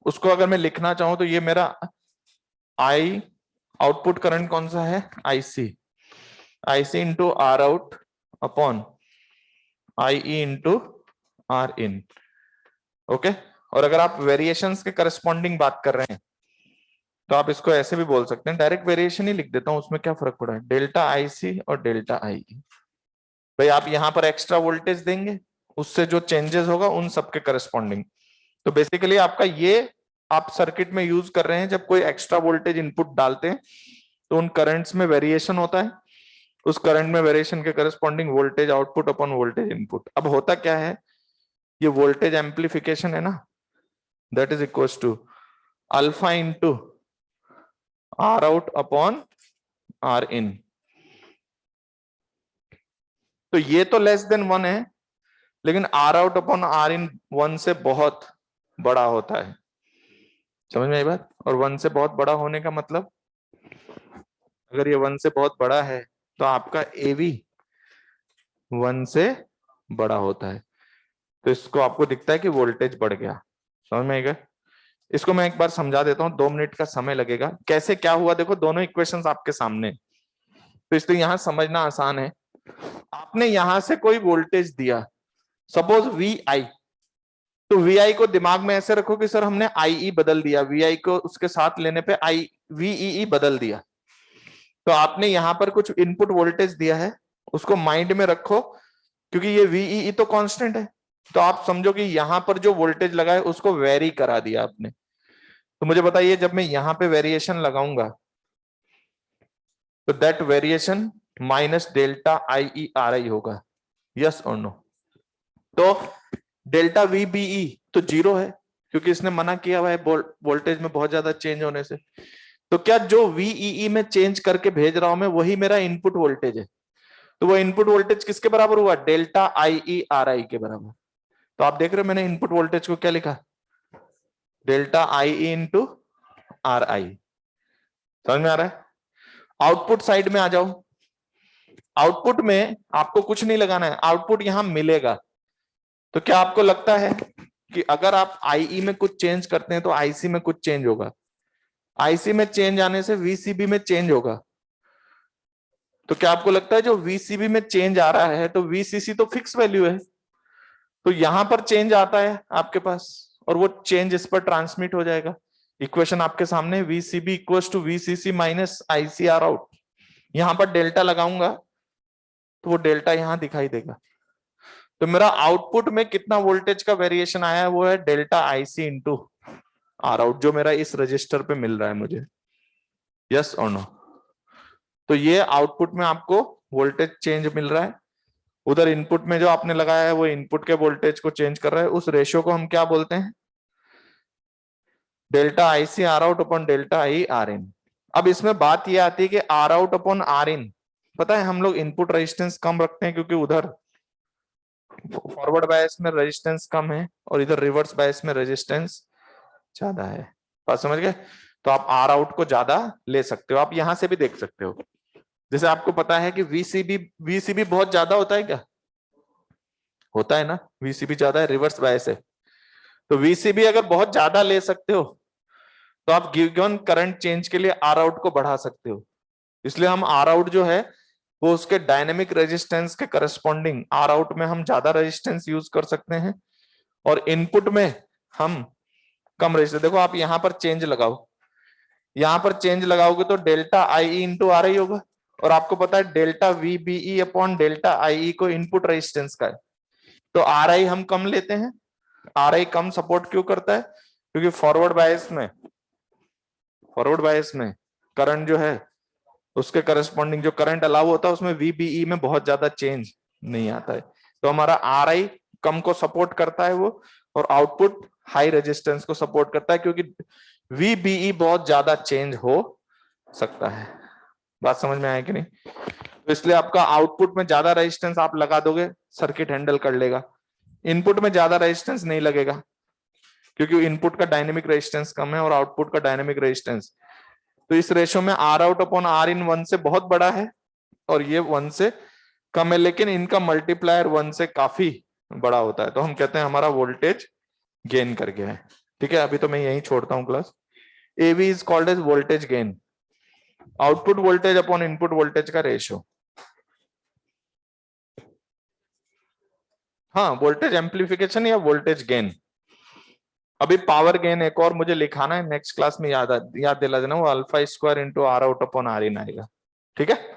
उसको अगर मैं लिखना चाहूं तो ये मेरा आई आउटपुट करंट कौन सा है, IC, IC into R out upon I E into R in. Okay, और अगर आप वेरिएशंस के करस्पॉन्डिंग बात कर रहे हैं तो आप इसको ऐसे भी बोल सकते हैं, डायरेक्ट वेरिएशन ही लिख देता हूं, उसमें क्या फर्क पड़ा है, डेल्टा आईसी और डेल्टा आई। भाई आप यहां पर एक्स्ट्रा वोल्टेज देंगे, उससे जो चेंजेस होगा उन सबके करस्पॉन्डिंग। तो बेसिकली आपका ये आप सर्किट में यूज कर रहे हैं, जब कोई एक्स्ट्रा वोल्टेज इनपुट डालते हैं तो उन करंट्स में वेरिएशन होता है, उस करंट में वेरिएशन के corresponding voltage output upon voltage input. अब होता क्या है, ये वोल्टेज एम्पलीफिकेशन है ना, that is equal to alpha into R out upon R in. तो ये तो लेस देन 1 है, लेकिन R out upon R in 1 से बहुत बड़ा होता है, समझ में आई बात। और 1 से बहुत बड़ा होने का मतलब, अगर ये 1 से बहुत बड़ा है तो आपका एवी 1 से बड़ा होता है, तो इसको आपको दिखता है कि वोल्टेज बढ़ गया, समझ में आएगा। इसको मैं एक बार समझा देता हूँ, 2 मिनट का समय लगेगा। कैसे क्या हुआ, देखो दोनों इक्वेशंस आपके सामने, तो इसलिए यहां समझना आसान है। आपने यहां से कोई वोल्टेज दिया, सपोज वी आई, तो वी आई को दिमाग में ऐसे रखो कि सर हमने आई ई बदल दिया, वी आई को उसके साथ लेने पे आई वी ई बदल दिया। तो आपने यहां पर कुछ इनपुट वोल्टेज दिया है, उसको माइंड में रखो, क्योंकि ये वीई तो कांस्टेंट है, तो आप समझो कि यहां पर जो वोल्टेज लगा है उसको वेरी करा दिया आपने। तो मुझे बताइए, जब मैं यहां पे वेरिएशन लगाऊंगा तो that variation minus delta I E R I होगा, यस और नो। तो डेल्टा वीबीई तो 0 है, क्योंकि इसने मना किया हुआ है वोल्टेज में बहुत ज्यादा चेंज होने से। तो क्या जो वीई में चेंज करके भेज रहा हूं मैं, वही मेरा इनपुट वोल्टेज है, तो वो इनपुट वोल्टेज किसके बराबर हुआ, डेल्टा आई ई आर आई के बराबर। तो आप देख रहे हो मैंने इनपुट वोल्टेज को क्या लिखा, delta I E into R आई, समझ में आ रहा है। आउटपुट साइड में आ जाओ, आउटपुट में आपको कुछ नहीं लगाना है, आउटपुट यहां मिलेगा। तो क्या आपको लगता है कि अगर आप आईई में कुछ चेंज करते हैं तो आईसी में कुछ चेंज होगा, आईसी में चेंज आने से वीसीबी में चेंज होगा, तो क्या आपको लगता है जो वीसीबी में चेंज आ रहा है तो वीसीसी तो फिक्स वैल्यू है, तो यहां पर चेंज आता है आपके पास और वो चेंज इस पर ट्रांसमिट हो जाएगा। इक्वेशन आपके सामने, VCB equal to VCC minus ICR out. यहां पर डेल्टा लगाऊंगा तो वो डेल्टा यहां दिखाई देगा। तो मेरा आउटपुट में कितना वोल्टेज का वेरिएशन आया है, वो है delta IC into R out, जो मेरा इस रजिस्टर पे मिल रहा है मुझे, यस और नो। तो ये आउटपुट में आपको वोल्टेज चेंज मिल रहा है, उधर इनपुट में जो आपने लगाया है वो इनपुट के वोल्टेज को चेंज कर रहा है, उस रेशियो को हम क्या बोलते हैं, delta I C R out upon delta I R in. अब इसमें बात ये आती है कि R out upon R in, पता है हम लोग इनपुट रेजिस्टेंस कम रखते हैं क्योंकि उधर फॉरवर्ड बायस में रेजिस्टेंस कम है और इधर रिवर्स बायस में रेजिस्टेंस ज्यादा है, बात समझ गए। तो आप आर आउट को ज्यादा ले सकते हो, आप यहां से भी देख सकते हो। जैसे आपको पता है कि वीसीबी बहुत ज्यादा होता है, क्या होता है ना, वीसीबी ज्यादा है, रिवर्स बायस है। तो वीसीबी अगर बहुत ज्यादा ले सकते हो तो आप गिवन करंट चेंज के लिए आर आउट को बढ़ा सकते हो। इसलिए हम आर आउट जो है वो उसके डायनेमिक रेजिस्टेंस के करस्पॉन्डिंग आर आउट में हम ज्यादा रेजिस्टेंस यूज कर सकते हैं और इनपुट में हम कम रेजिस्टेंस। देखो आप यहां पर चेंज लगाओ, यहां पर चेंज लगाओगे तो delta I into R I होगा, और आपको पता है delta V BE upon delta I को इनपुट रेजिस्टेंस का है, तो आर आई हम कम लेते हैं। आर आई कम सपोर्ट क्यों करता है? क्योंकि फॉरवर्ड बायस में करंट जो है उसके करस्पॉन्डिंग जो करंट अलाउ होता है उसमें वीबीई में बहुत ज्यादा चेंज नहीं आता है, तो हमारा आर आई कम को सपोर्ट करता है वो, और आउटपुट हाई रेजिस्टेंस को सपोर्ट करता है, क्योंकि वीबीई बहुत ज्यादा चेंज हो सकता है। बात समझ में आया कि नहीं? तो इसलिए आपका आउटपुट में ज्यादा रेजिस्टेंस आप लगा दोगे, सर्किट हैंडल कर लेगा। इनपुट में ज्यादा रेजिस्टेंस नहीं लगेगा, क्योंकि इनपुट का डायनेमिक रेजिस्टेंस कम है और आउटपुट का डायनेमिक रेजिस्टेंस, तो इस रेशो में R out upon R in 1 से बहुत बड़ा है और ये 1 से कम है, लेकिन इनका मल्टीप्लायर 1 से काफी बड़ा होता है, तो हम कहते हैं हमारा वोल्टेज गेन कर गया है। ठीक है, अभी तो मैं यही छोड़ता हूं class. AV is called as voltage gain, output voltage upon input voltage का रेशियो। हाँ, वोल्टेज एम्प्लीफिकेशन या वोल्टेज गेन। अभी पावर गेन एक और मुझे लिखाना है, नेक्स्ट क्लास में याद दिला देना, वो alpha square into R out upon R in आएगा। ठीक है,